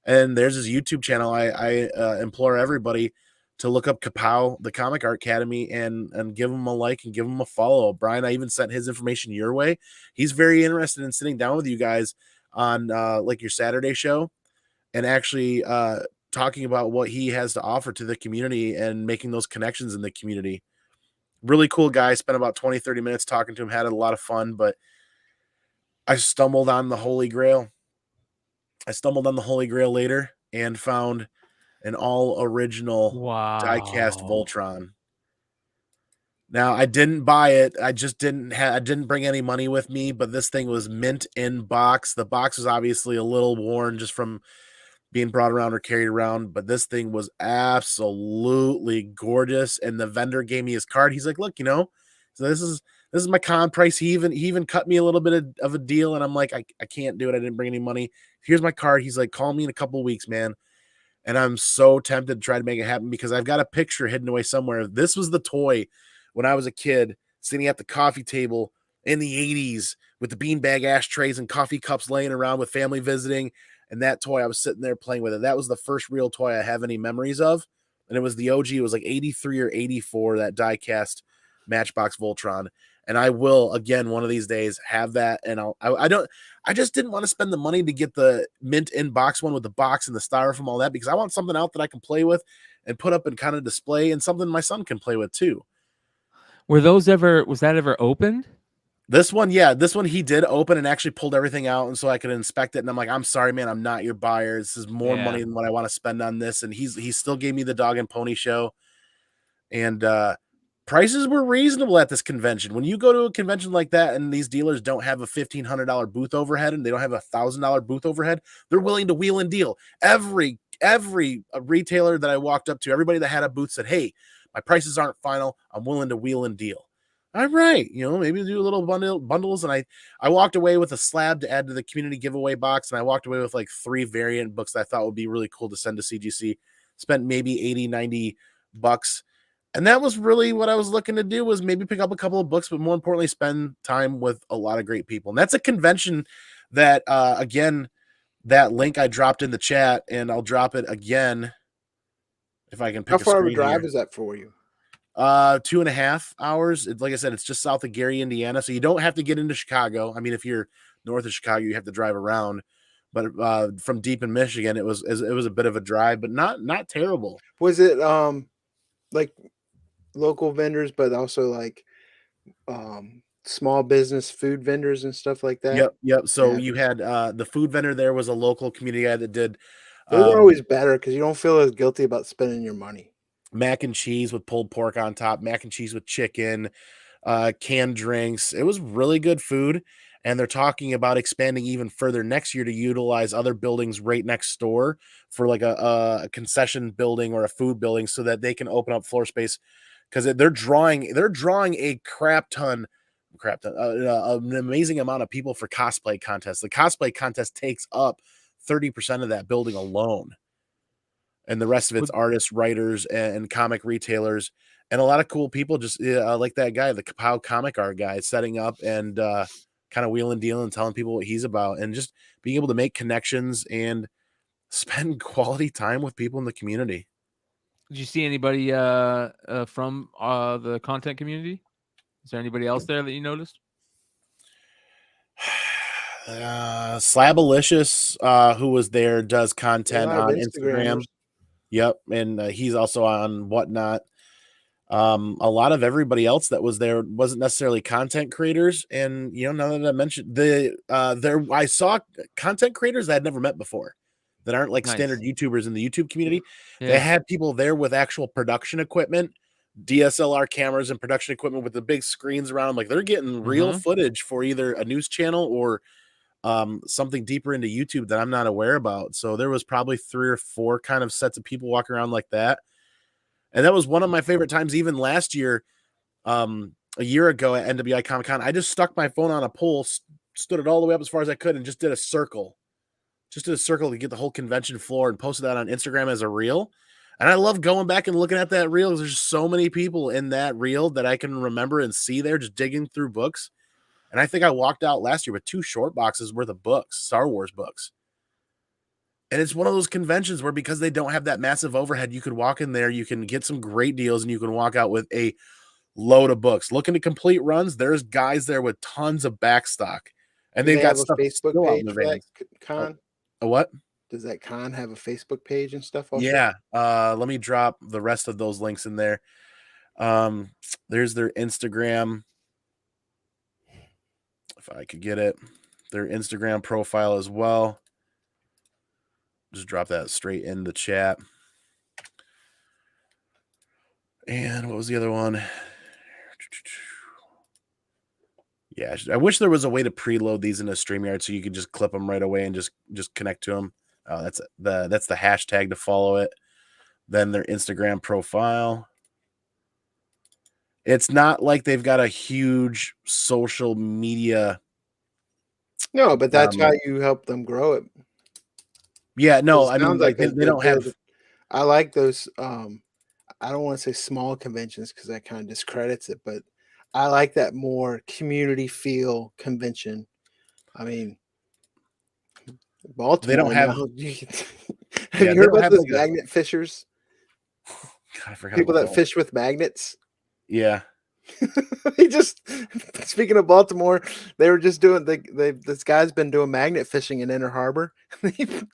And there's his YouTube channel. I implore everybody to look up Kapow, the Comic Art Academy, and give him a like and give him a follow. Bryan, I even sent his information your way. He's very interested in sitting down with you guys on like your Saturday show and actually talking about what he has to offer to the community and making those connections in the community. Really cool guy. Spent about 20-30 minutes talking to him, had a lot of fun, but I stumbled on the Holy Grail. Later and found an all original die-cast Voltron. Now, I didn't buy it. I didn't bring any money with me, but this thing was mint in box. The box was obviously a little worn just from being brought around or carried around, but this thing was absolutely gorgeous. And the vendor gave me his card. He's like, look, so this is my con price. He even cut me a little bit of a deal, and I'm like, I can't do it. I didn't bring any money. Here's my card. He's like, call me in a couple of weeks, man. And I'm so tempted to try to make it happen because I've got a picture hidden away somewhere. This was the toy when I was a kid, sitting at the coffee table in the 80s with the beanbag ashtrays and coffee cups laying around with family visiting. And that toy, I was sitting there playing with it. That was the first real toy I have any memories of. And it was the OG. It was like 83 or 84, that die-cast Matchbox Voltron. And I will, again, one of these days have that. And I just didn't want to spend the money to get the mint in box one with the box and the styrofoam, all that, because I want something out that I can play with and put up and kind of display, and something my son can play with too. Was that ever opened? This one, yeah, he did open and actually pulled everything out, and so I could inspect it. And I'm like, I'm sorry, man, I'm not your buyer. This is more money than what I want to spend on this. And he still gave me the dog and pony show. And prices were reasonable at this convention. When you go to a convention like that and these dealers don't have a $1,500 booth overhead and they don't have a $1,000 booth overhead, they're willing to wheel and deal. Every retailer that I walked up to, everybody that had a booth said, hey, my prices aren't final. I'm willing to wheel and deal. All right, maybe do a little bundles. And I walked away with a slab to add to the community giveaway box, and I walked away with like 3 variant books that I thought would be really cool to send to CGC. Spent maybe $80-$90. And that was really what I was looking to do, was maybe pick up a couple of books, but more importantly, spend time with a lot of great people. And that's a convention that, again, that link I dropped in the chat, and I'll drop it again if I can pick How far of a screen drive here. is that for you? 2.5 hours. Like I said, it's just south of Gary, Indiana. So you don't have to get into Chicago. I mean, if you're north of Chicago, you have to drive around. But from deep in Michigan, it was a bit of a drive, but not terrible. Was it like local vendors, but also like small business food vendors and stuff like that? Yep. So you had the food vendor there was a local community guy that did. Those are always better because you don't feel as guilty about spending your money. Mac and cheese with pulled pork on top, mac and cheese with chicken, canned drinks. It was really good food. And they're talking about expanding even further next year to utilize other buildings right next door for like a concession building or a food building, so that they can open up floor space, because they're drawing a an amazing amount of people for cosplay contests. The cosplay contest takes up 30% of that building alone. And the rest of it's artists, writers, and comic retailers, and a lot of cool people, just like that guy, the Kapow comic art guy, setting up and kind of wheeling, dealing, and telling people what he's about, and just being able to make connections and spend quality time with people in the community. Did you see anybody from the content community? Is there anybody else there that you noticed? Slabalicious, who was there, does A content lot of on Instagrammers. Instagram. Yep, and he's also on Whatnot. A lot of everybody else that was there wasn't necessarily content creators, and now that I mentioned I saw content creators that I'd never met before, that aren't like Nice. standard YouTubers in the YouTube community. They Yeah. had people there with actual production equipment, DSLR cameras and production equipment with the big screens around. Like they're getting real footage for either a news channel or something deeper into YouTube that I'm not aware about. So there was probably 3 or 4 kind of sets of people walking around like that. And that was one of my favorite times. Even last year, a year ago at NWI Comic Con, I just stuck my phone on a pole, stood it all the way up as far as I could, and just did a circle. Just did a circle to get the whole convention floor and posted that on Instagram as a reel. And I love going back and looking at that reel. There's so many people in that reel that I can remember and see there just digging through books. And I think I walked out last year with 2 short boxes worth of books, Star Wars books. And it's one of those conventions where, because they don't have that massive overhead, you could walk in there, you can get some great deals, and you can walk out with a load of books. Looking to complete runs, there's guys there with tons of backstock. And Do they've they got have a stuff Facebook still out in page the for that vans. con? A what? Does that con have a Facebook page and stuff also? Yeah. Let me drop the rest of those links in there. There's their Instagram. If I could get it. Their Instagram profile as well. Just drop that straight in the chat. And what was the other one? Yeah, I wish there was a way to preload these into StreamYard so you could just clip them right away and just connect to them. That's the hashtag to follow it. Then their Instagram profile. It's not like they've got a huge social media. No, but that's how you help them grow it. Yeah, no, I mean, sounds like like they don't have. I like those. I don't want to say small conventions because that kind of discredits it, but I like that more community feel convention. I mean, Baltimore. They don't have. Now, have Yeah, you they heard don't about have those like magnet fishers? God, I forgot People about that fish with magnets. Yeah. He just, speaking of Baltimore, they were just doing this guy's been doing magnet fishing in Inner Harbor.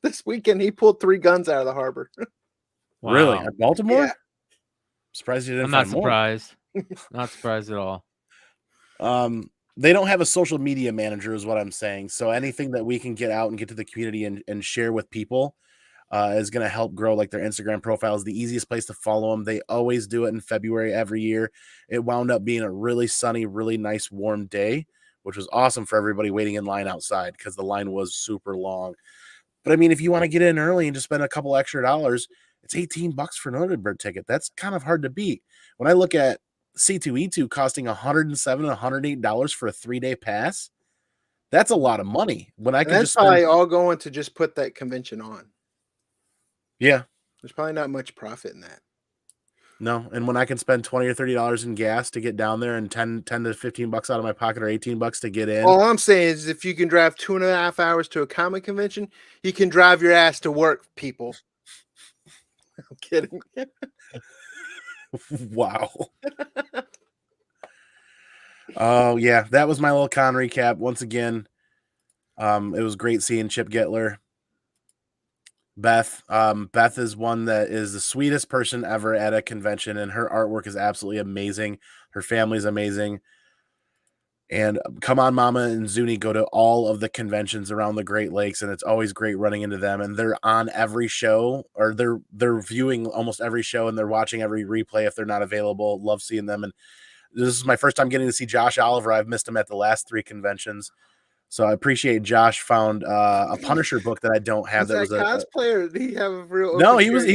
This weekend he pulled 3 guns out of the harbor. Wow. Really? At Baltimore? Yeah. Surprised you didn't I'm not find more. surprised. Not surprised at all. They don't have a social media manager is what I'm saying. So anything that we can get out and get to the community and share with people is going to help grow like their Instagram profile is the easiest place to follow them. They always do it in February every year. It wound up being a really sunny, really nice, warm day, which was awesome for everybody waiting in line outside because the line was super long. But I mean, if you want to get in early and just spend a couple extra dollars, it's $18 for an early bird ticket. That's kind of hard to beat. When I look at C2E2 costing $107, $108 for a 3-day pass, that's a lot of money. When I can that's just spend, probably all going to just put that convention on. Yeah. There's probably not much profit in that. No, and when I can spend $20 or $30 in gas to get down there and 10 to $15 out of my pocket or $18 to get in. All I'm saying is if you can drive 2.5 hours to a comic convention, you can drive your ass to work, people. I'm kidding. Wow. Oh, yeah. That was my little con recap. Once again, it was great seeing Chip Gittler. Beth. Beth is one that is the sweetest person ever at a convention, and her artwork is absolutely amazing. Her family's amazing. And Come On Mama and Zuni go to all of the conventions around the Great Lakes, and it's always great running into them. And they're on every show, or they're viewing almost every show, and they're watching every replay if they're not available. Love seeing them. And this is my first time getting to see Josh Oliver. I've missed him at the last 3 conventions. So I appreciate Josh found a Punisher book that I don't have. That was a cosplayer. Did he have a real? No, he was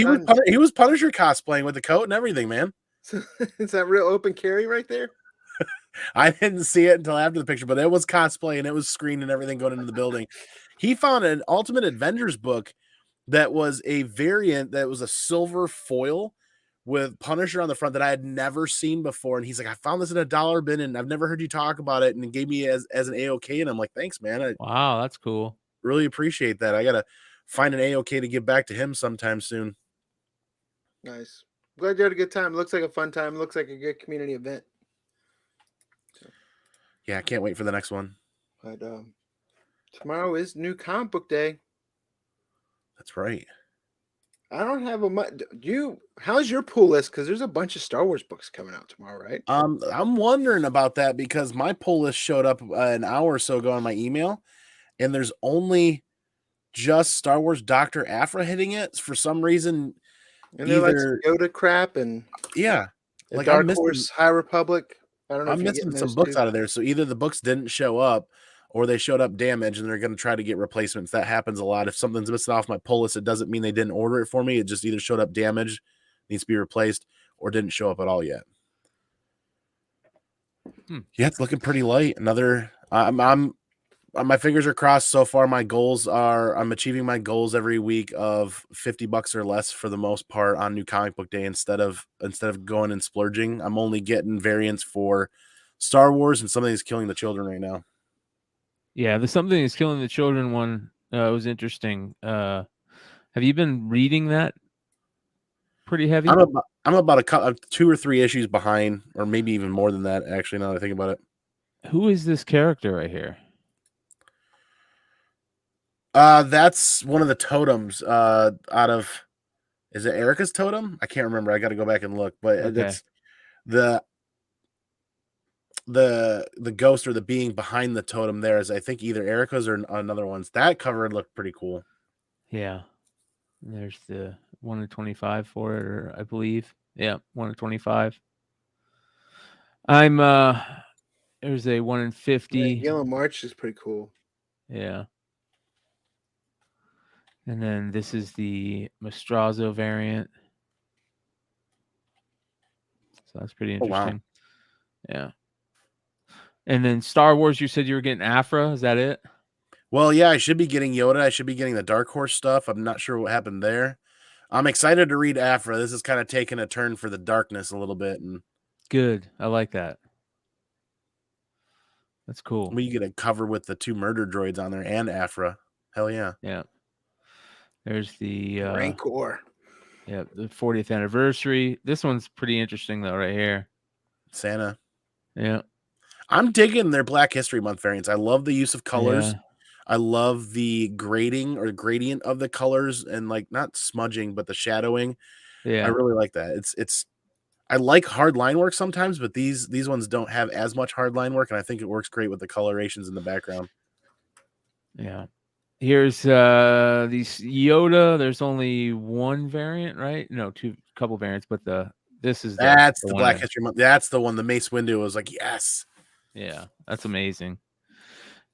Punisher cosplaying with the coat and everything, man. So, is that real open carry right there? I didn't see it until after the picture, but it was cosplay and it was screened and everything going into the building. He found an Ultimate Avengers book that was a variant that was a silver foil with Punisher on the front that I had never seen before. And he's like, I found this in a dollar bin and I've never heard you talk about it. And it gave me as an AOK. And I'm like, thanks, man. Wow, that's cool. Really appreciate that. I got to find an AOK to give back to him sometime soon. Nice. Glad you had a good time. Looks like a fun time. Looks like a good community event. Yeah, I can't wait for the next one. But Tomorrow is New Comic Book Day. That's right. I don't have a much. How's your pool list? Because there's a bunch of Star Wars books coming out tomorrow, right? I'm wondering about that because my pull list showed up an hour or so ago on my email, and there's only just Star Wars Dr. Aphra hitting it for some reason. And they're like some Yoda crap and like Dark Horse, High Republic. I don't know. I'm missing some books out of there. So either the books didn't show up, or they showed up damaged, and they're going to try to get replacements. That happens a lot. If something's missing off my pull list, it doesn't mean they didn't order it for me. It just either showed up damaged, needs to be replaced, or didn't show up at all yet. Yeah, it's looking pretty light. Another, my fingers are crossed so far. My goals are, I'm achieving my goals every week of $50 or less for the most part on New Comic Book Day. Instead of going and splurging, I'm only getting variants for Star Wars and Something Is Killing the Children right now. Yeah, the Something Is Killing the Children one was interesting. Have you been reading that pretty heavy? I'm about 2 or 3 issues behind, or maybe even more than that, actually, now that I think about it. Who is this character right here? That's one of the totems out of, is it Erica's totem? I can't remember. I got to go back and look, but that's the ghost or the being behind the totem there is, I think, either Erica's or another one's. That cover looked pretty cool. Yeah. There's the 1 in 25 for it, or I believe. Yeah, 1 in 25. There's a 1 in 50. Yellow March is pretty cool. Yeah. And then this is the Mastrazo variant. So that's pretty interesting. Oh, wow. Yeah. And then Star Wars, you said you were getting Aphra. Is that it? Well, yeah, I should be getting Yoda. I should be getting the Dark Horse stuff. I'm not sure what happened there. I'm excited to read Aphra. This is kind of taking a turn for the darkness a little bit. And good. I like that. That's cool. We get a cover with the 2 murder droids on there and Aphra. Hell yeah. Yeah. There's the Rancor. Yeah, the 40th anniversary. This one's pretty interesting though, right here. Santa. Yeah. I'm digging their Black History Month variants. I love the use of colors. Yeah. I love the grading or gradient of the colors and like not smudging, but the shadowing. Yeah. I really like that. It's I like hard line work sometimes, but these ones don't have as much hard line work, and I think it works great with the colorations in the background. Yeah. Here's these Yoda. There's only 1 variant, right? No, couple variants, but this is that's the Black History Month. That's the one. The Mace Windu was like, yes. Yeah, that's amazing.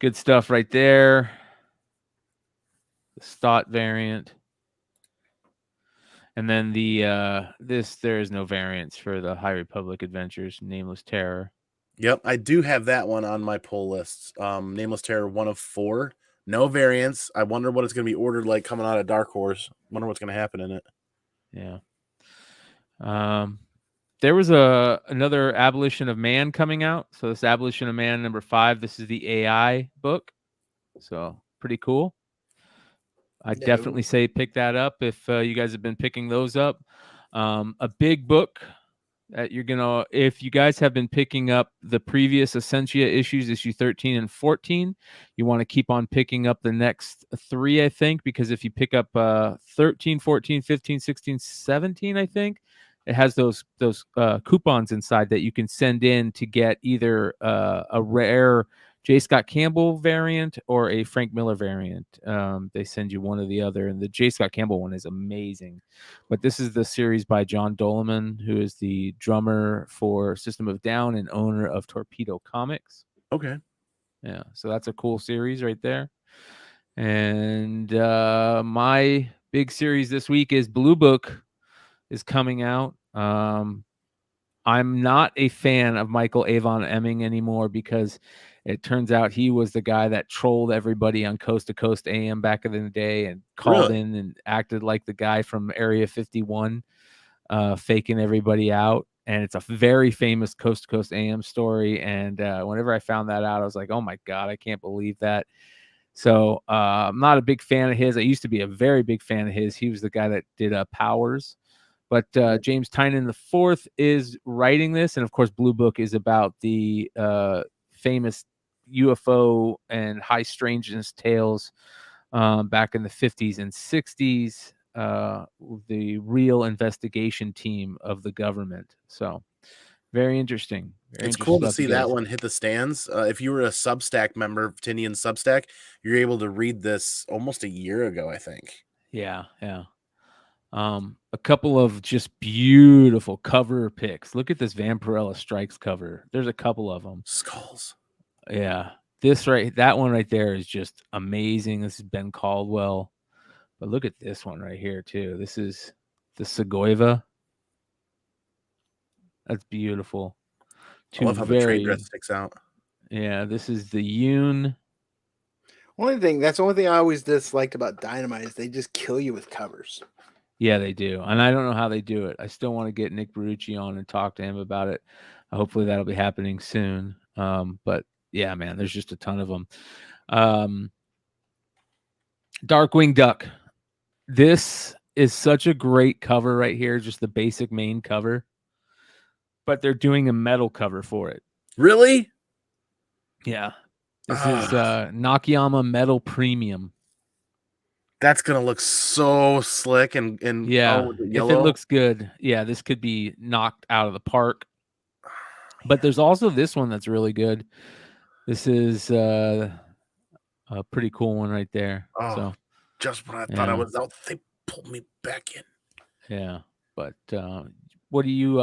Good stuff right there. The Stott variant. And then there is no variants for the High Republic Adventures, Nameless Terror. Yep, I do have that one on my pull list. Nameless Terror 1 of 4. No variants. I wonder what it's going to be ordered like coming out of Dark Horse. Wonder what's going to happen in it. Yeah. There was another Abolition of Man coming out. So this Abolition of Man number 5. This is the AI book. So pretty cool. I definitely say pick that up if you guys have been picking those up. A big book that you're gonna, if you guys have been picking up the previous Essentia issues, issue 13 and 14, you want to keep on picking up the next 3, I think, because if you pick up 13, 14, 15, 16, 17, I think it has those coupons inside that you can send in to get either a rare J. Scott Campbell variant or a Frank Miller variant. They send you one or the other, and the J. Scott Campbell one is amazing. But this is the series by John Doleman, who is the drummer for System of a Down and owner of Torpedo Comics. Okay. Yeah, so that's a cool series right there. And my big series this week is Blue Book is coming out. I'm not a fan of Michael Avon Emming anymore because it turns out he was the guy that trolled everybody on Coast to Coast AM back in the day and called in and acted like the guy from Area 51, faking everybody out. And it's a very famous Coast to Coast AM story. And whenever I found that out, I was like, oh my God, I can't believe that. So I'm not a big fan of his. I used to be a very big fan of his. He was the guy that did Powers. But James Tynion IV is writing this. And of course, Blue Book is about the famous UFO and high strangeness tales back in the 50s and 60s. The real investigation team of the government. So very interesting. It's cool to see that one hit the stands. If you were a Substack member of Tinian Substack, you're able to read this almost a year ago, I think. Yeah, yeah. A couple of just beautiful cover picks. Look at this Vampirella Strikes cover. There's a couple of them. Skulls. Yeah. That one right there is just amazing. This is Ben Caldwell. But look at this one right here too. This is the Segoviva. That's beautiful. I love how the train dress sticks out. Yeah, this is the Yoon. That's the only thing I always disliked about Dynamite is they just kill you with covers. Yeah, they do. And I don't know how they do it. I still want to get Nick Berucci on and talk to him about it. Hopefully that'll be happening soon. But yeah, man, there's just a ton of them. Darkwing Duck. This is such a great cover right here, just the basic main cover. But they're doing a metal cover for it. Really? Yeah. This is Nakayama Metal Premium. That's gonna look so slick and yeah, if it looks good, yeah, this could be knocked out of the park. But there's also this one that's really good. This is a pretty cool one right there. Oh, so just when I thought I was out, they pulled me back in. Yeah, but what do you?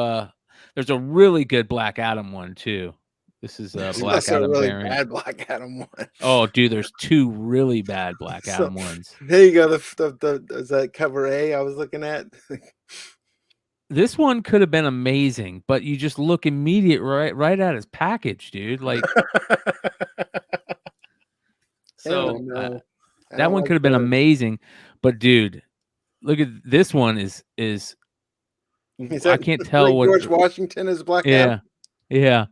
There's a really good Black Adam one too. This is a Black Adam really variant. bad Black Adam one. Oh, dude, there's two really bad Black Adam ones. There you go. The is that cover A I was looking at? This one could have been amazing, but you just look right at his package, dude. Like, so that one could have been amazing, but dude, look at this one is I can't tell what George Washington is Black Adam. Yeah.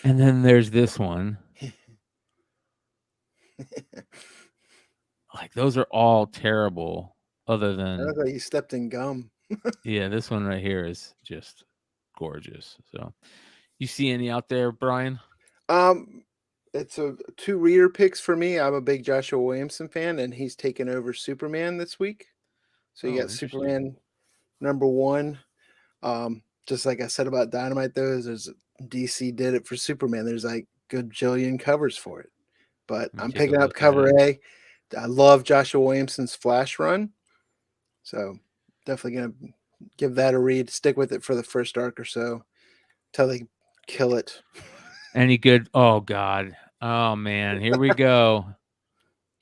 And then there's this one. Like, those are all terrible. Other than I look like he stepped in gum. Yeah, this one right here is just gorgeous. So, you see any out there, Brian? It's two reader picks for me. I'm a big Joshua Williamson fan, and he's taken over Superman this week. So you got Superman #1. Just like I said about Dynamite, there's DC did it for Superman. There's like good jillion covers for it. But I'm picking up cover A. I love Joshua Williamson's Flash run. So definitely going to give that a read. Stick with it for the first arc or so until they kill it. Any good? Oh, God. Oh, man. Here we go.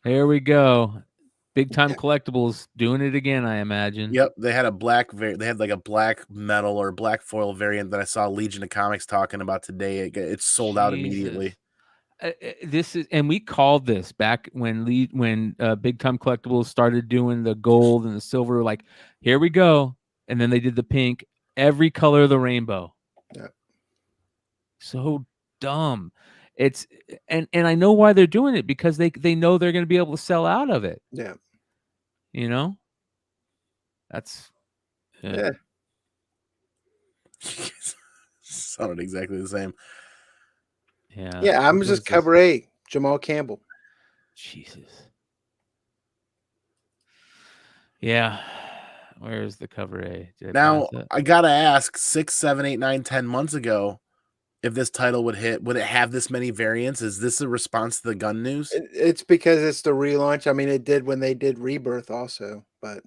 Here we go. Big Time Collectibles doing it again, I imagine. Yep, they had they had like a black metal or black foil variant that I saw Legion of Comics talking about today. It sold out immediately. This is, and we called this back when Big Time Collectibles started doing the gold and the silver. Like, here we go, and then they did the pink, every color of the rainbow. Yeah. So dumb. It's and I know why they're doing it, because they know they're going to be able to sell out of it. Yeah. You know, that's yeah. Sounded exactly the same. Yeah. Yeah, I'm just cover A, Jamal Campbell. Jesus. Yeah. Where's the cover A? Now I gotta ask, 6, 7, 8, 9, 10 months ago, if this title would hit, would it have this many variants? Is this a response to the gun news? It's because it's the relaunch. I mean, it did when they did Rebirth also, but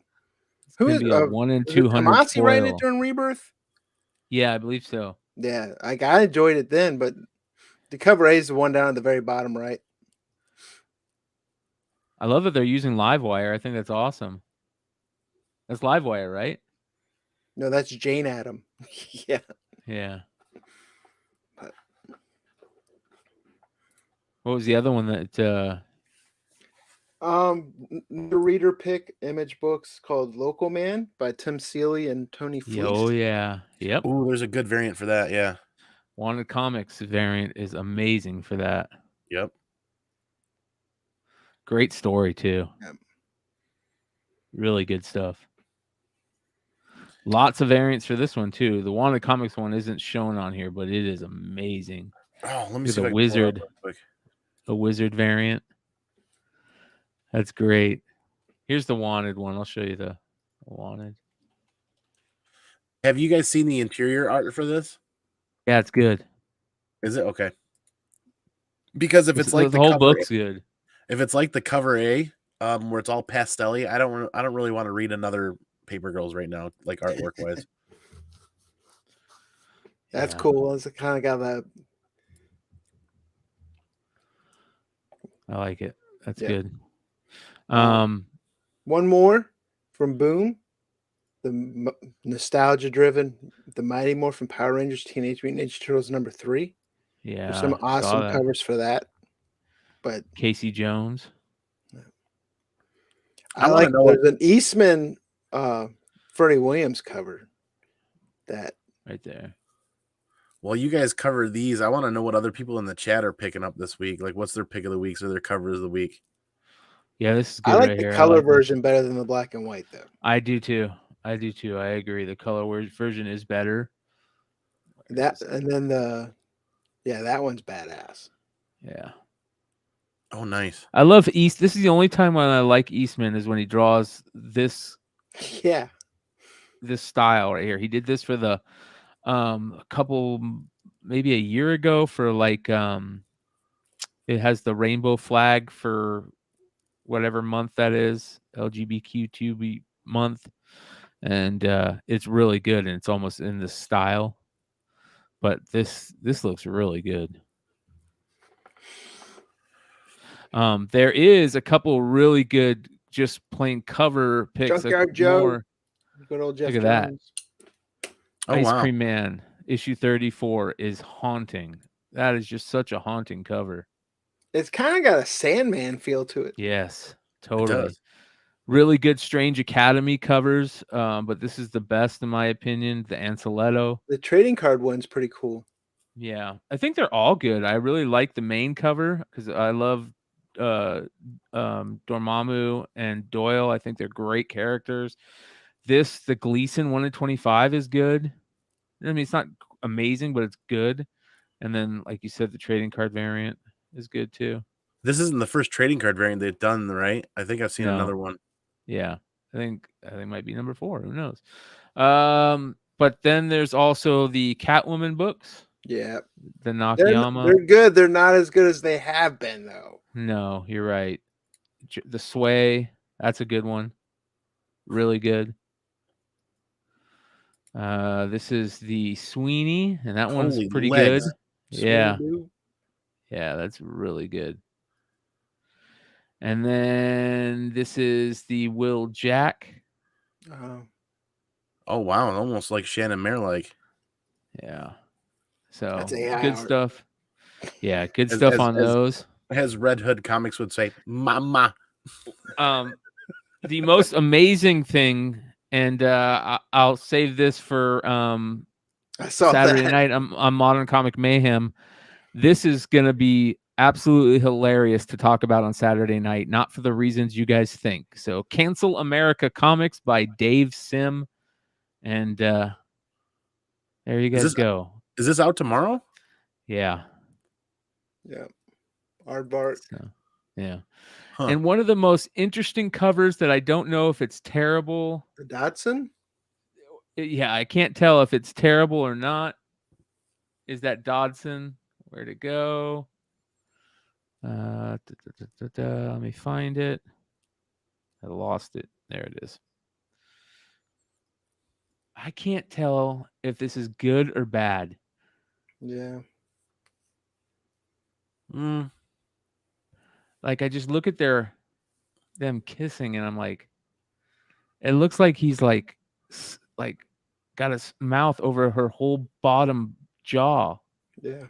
who is 1 in 200? Tomasi writing it during Rebirth? Yeah, I believe so. Yeah, I enjoyed it then, but the cover A is the one down at the very bottom right. I love that they're using Livewire. I think that's awesome. That's Livewire, right? No, that's Jane Adam. Yeah. Yeah. What was the other one that the reader pick image books called Local Man by Tim Seeley and Tony Fleece. Oh yeah. Yep. Oh, there's a good variant for that, yeah. Wanted Comics variant is amazing for that. Yep. Great story too. Yep. Really good stuff. Lots of variants for this one too. The Wanted Comics one isn't shown on here, but it is amazing. Oh, let me see the wizard. a wizard variant. That's great. Here's the wanted one. I'll show you the wanted. Have you guys seen the interior art for this? Yeah, it's good. Is it okay? Because if it's like the whole book's good. if it's like the cover A, where it's all pastel-y, I don't really want to read another Paper Girls right now, like artwork wise. That's Yeah. cool. It's kind of got that. I like it. That's Yeah. good. One more from Boom, the nostalgia-driven, the Mighty Morphin Power Rangers Teenage Mutant Ninja Turtles #3. Yeah. There's some saw awesome that. covers for that. But Casey Jones. I like there's an Eastman Freddie Williams cover that right there. Well, you guys cover these. I want to know what other people in the chat are picking up this week. Like, what's their pick of the week or their covers of the week? Yeah, this is good. I like right the here. color version better than the black and white, though. I do too. I agree. The color version is better. That and then that one's badass. Yeah. Oh, nice. I love East. This is the only time when I like Eastman is when he draws this. Yeah. This style right here. He did this for the a couple, maybe a year ago for like it has the rainbow flag for whatever month that is, LGBTQ month, and it's really good and it's almost in this style. But this looks really good. There is a couple really good just plain cover picks. Junkyard Joe. Good old Jeff Look at Jones. that. Oh, Ice wow. Cream Man issue 34 is haunting. That is just such a haunting cover. It's kind of got a Sandman feel to it. Yes, It totally. does. Really good Strange Academy covers, but this is the best in my opinion. The Anceletto. The trading card one's pretty cool. Yeah, I think they're all good. I really like the main cover because I love Dormammu and Doyle. I think they're great characters. The Gleason 1 in 25 is good. I mean, it's not amazing, but it's good. And then, like you said, the trading card variant is good too. This isn't the first trading card variant they've done, right? I think I've seen another one. Yeah, I think might be number 4. Who knows? But then there's also the Catwoman books. Yeah, the Nakayama. They're good. They're not as good as they have been, though. No, you're right. The Sway, that's a good one. Really good. This is the Sweeney, and that one's pretty good. Yeah. Yeah, that's really good. And then this is the Will Jack. Oh, wow. Almost like Shannon Mare-like. Yeah. So That's good stuff. Yeah, good stuff on those. As Red Hood Comics would say, mama. The most amazing thing, and I'll save this for Saturday night on Modern Comic Mayhem. This is gonna be absolutely hilarious to talk about on Saturday night, not for the reasons you guys think. So, Cancel America Comics by Dave Sim, and there you guys go. Is this out tomorrow? Yeah. Yeah. Aardvark. So, yeah. Huh. And one of the most interesting covers that I don't know if it's terrible. The Dodson? Yeah, I can't tell if it's terrible or not. Is that Dodson? Where'd it go? Let me find it. I lost it. There it is. I can't tell if this is good or bad. Yeah. Like, I just look at them kissing, and I'm like, it looks like he's like got his mouth over her whole bottom jaw. Yeah.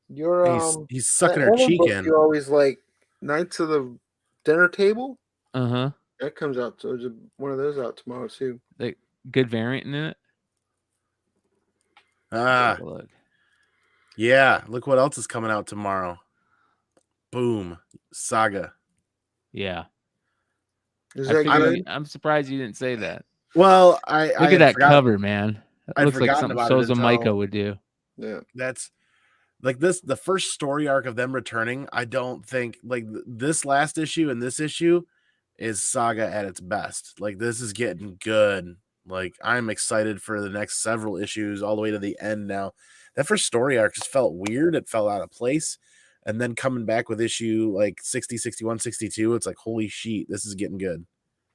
He's sucking her cheek in. You always like Knights of the Dinner Table. That comes out. So there's one of those out tomorrow too. Like good variant in it. Look. Yeah, look what else is coming out tomorrow. Boom, Saga. Yeah. Is that good? I'm surprised you didn't say that. Well, look at that cover, man. It looks like something Soza Micah would do. Yeah, that's like the first story arc of them returning, I don't think like this last issue and this issue is Saga at its best. Like this is getting good. Like I'm excited for the next several issues all the way to the end now. That first story arc just felt weird. It felt out of place. And then coming back with issue like 60, 61, 62, it's like, holy shit, this is getting good.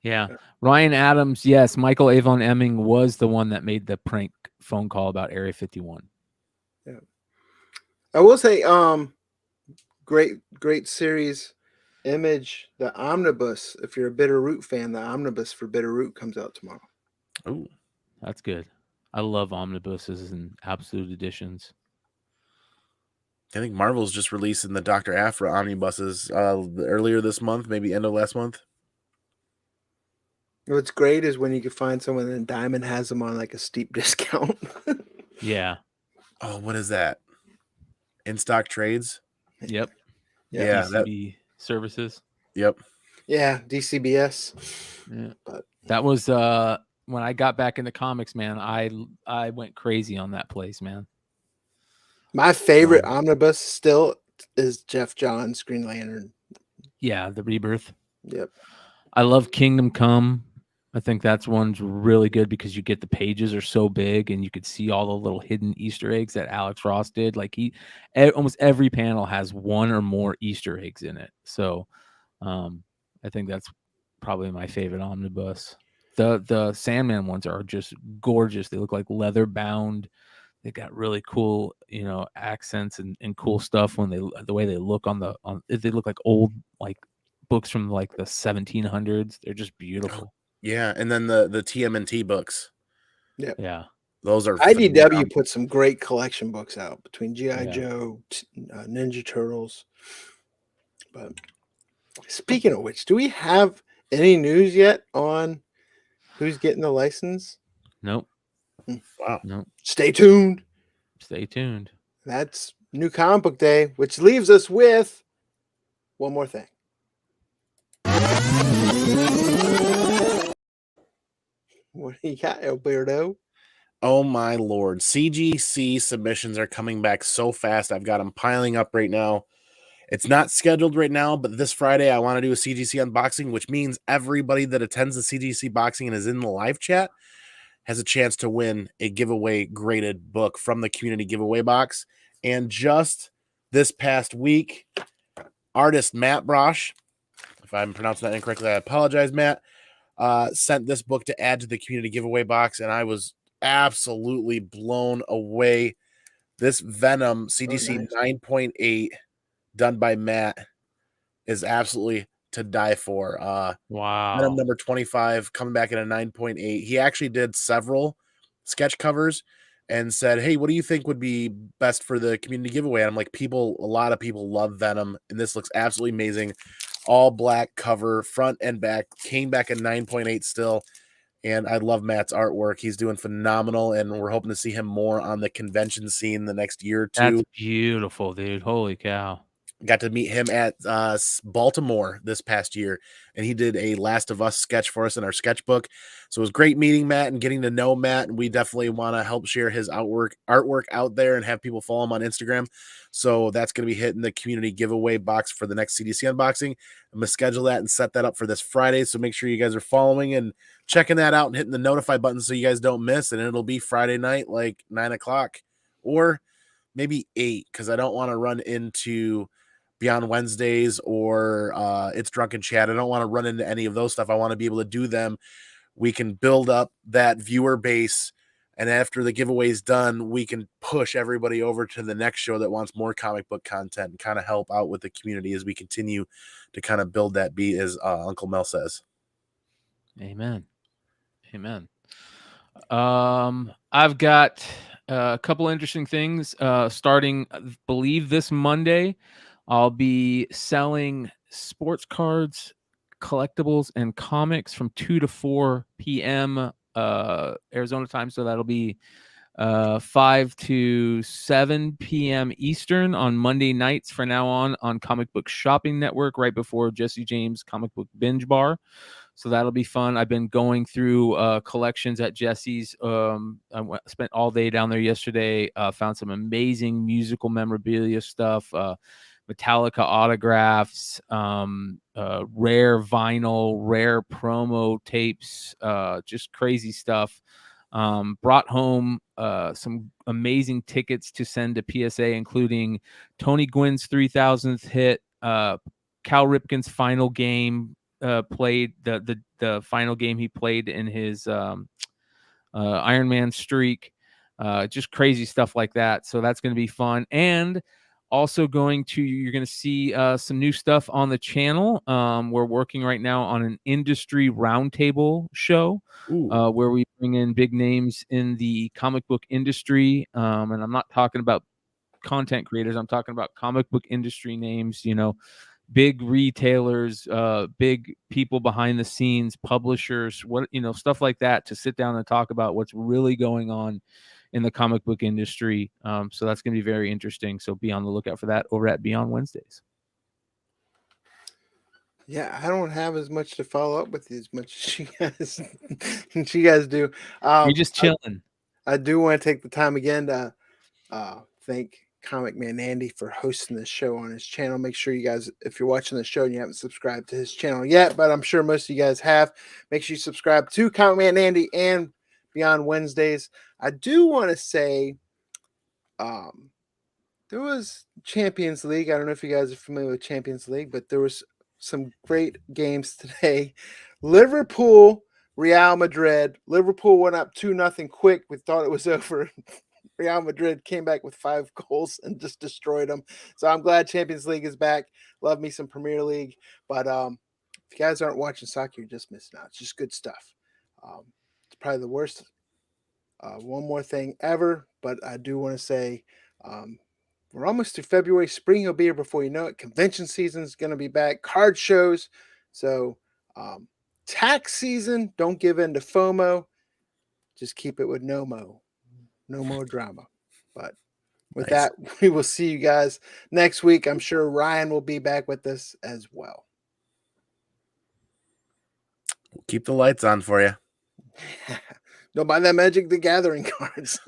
Yeah. Ryan Adams, yes, Michael Avon Emming was the one that made the prank phone call about Area 51. Yeah. I will say, great series. Image, the omnibus. If you're a Bitterroot fan, the omnibus for Bitterroot comes out tomorrow. Oh, That's good. I love omnibuses and absolute editions. I think Marvel's just releasing the Dr. Aphra omnibuses earlier this month, maybe end of last month. What's great is when you can find someone and Diamond has them on like a steep discount. Yeah. Oh, what is that? In stock trades? Yep. Yeah. DCB services. Yep. Yeah, DCBS. Yeah. But that was when I got back into comics, man. I went crazy on that place, man. My favorite omnibus still is Jeff Johns Green Lantern. Yeah, the Rebirth. Yep. I love Kingdom Come. I think that's one's really good because you get the pages are so big and you could see all the little hidden Easter eggs that Alex Ross did. Like almost every panel has one or more Easter eggs in it. So I think that's probably my favorite omnibus. The Sandman ones are just gorgeous. They look like leather bound. They got really cool, accents and cool stuff when the way they look they look like old like books from like the 1700s. They're just beautiful. Yeah, and then the TMNT books. Yep. Yeah. Those are IDW put some great collection books out between G.I. Joe, Ninja Turtles. But speaking of which, do we have any news yet on who's getting the license? Nope. Wow. Nope. Stay tuned. Stay tuned. That's New Comic Book Day, which leaves us with one more thing. What do you got, Alberto? Oh my lord. CGC submissions are coming back so fast. I've got them piling up right now. It's not scheduled right now, but this Friday I want to do a CGC unboxing, which means everybody that attends the CGC boxing and is in the live chat has a chance to win a giveaway graded book from the community giveaway box. And just this past week, artist Matt Brosh, if I'm pronouncing that incorrectly, I apologize, Matt, sent this book to add to the community giveaway box, and I was absolutely blown away. This Venom CGC 9.8 done by Matt is absolutely to die for. Wow. Venom number 25 coming back at a 9.8. He actually did several sketch covers and said, hey, what do you think would be best for the community giveaway? And I'm like, a lot of people love Venom, and this looks absolutely amazing. All black cover, front and back, came back at 9.8 still. And I love Matt's artwork. He's doing phenomenal, and we're hoping to see him more on the convention scene the next year or two. That's beautiful, dude. Holy cow. Got to meet him at Baltimore this past year, and he did a Last of Us sketch for us in our sketchbook. So it was great meeting Matt and getting to know Matt, and we definitely want to help share his artwork out there and have people follow him on Instagram. So that's going to be hitting the community giveaway box for the next CDC unboxing. I'm going to schedule that and set that up for this Friday, so make sure you guys are following and checking that out and hitting the notify button so you guys don't miss, and it'll be Friday night, like 9 o'clock or maybe 8, because I don't want to run into Beyond Wednesdays or It's Drunken Chat. I don't want to run into any of those stuff. I want to be able to do them. We can build up that viewer base, and after the giveaway's done, we can push everybody over to the next show that wants more comic book content and kind of help out with the community as we continue to kind of build that beat, as Uncle Mel says. Amen. I've got a couple interesting things starting, I believe, this Monday. I'll be selling sports cards, collectibles, and comics from 2 to 4 p.m. Arizona time. So that'll be 5 to 7 p.m. Eastern on Monday nights from now on Comic Book Shopping Network, right before Jesse James Comic Book Binge Bar. So that'll be fun. I've been going through collections at Jesse's. Spent all day down there yesterday. Found some amazing musical memorabilia stuff, Metallica autographs, rare vinyl, rare promo tapes, just crazy stuff. Brought home some amazing tickets to send to PSA, including Tony Gwynn's 3000th hit, Cal Ripken's final game, played the final game he played in his Iron Man streak, just crazy stuff like that. So that's going to be fun. And also you're going to see some new stuff on the channel. We're working right now on an industry roundtable show where we bring in big names in the comic book industry. And I'm not talking about content creators. I'm talking about comic book industry names, big retailers, big people behind the scenes, publishers, stuff like that, to sit down and talk about what's really going on in the comic book industry. So that's going to be very interesting. So be on the lookout for that over at Beyond Wednesdays. Yeah, I don't have as much to follow up with you as much as you guys do. You're just chilling. I do want to take the time again to thank ComicManAndy for hosting this show on his channel. Make sure you guys, if you're watching the show and you haven't subscribed to his channel yet, but I'm sure most of you guys have, make sure you subscribe to ComicManAndy and Beyond Wednesdays. I do want to say there was Champions League. I don't know if you guys are familiar with Champions League, but there was some great games today. Liverpool, Real Madrid. Liverpool went up 2-0 quick. We thought it was over. Real Madrid came back with 5 goals and just destroyed them. So I'm glad Champions League is back. Love me some Premier League. But if you guys aren't watching soccer, you're just missing out. It's just good stuff. It's probably the worst one more thing ever. But I do want to say we're almost to February. Spring will be here before you know it. Convention season is going to be back. Card shows. So tax season, don't give in to FOMO. Just keep it with no more drama. But with that, we will see you guys next week. I'm sure Ryan will be back with us as well. We'll keep the lights on for you. Don't buy that Magic the Gathering cards.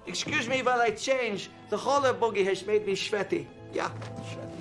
Excuse me while I change. The roller buggy has made me sweaty. Yeah, sweaty.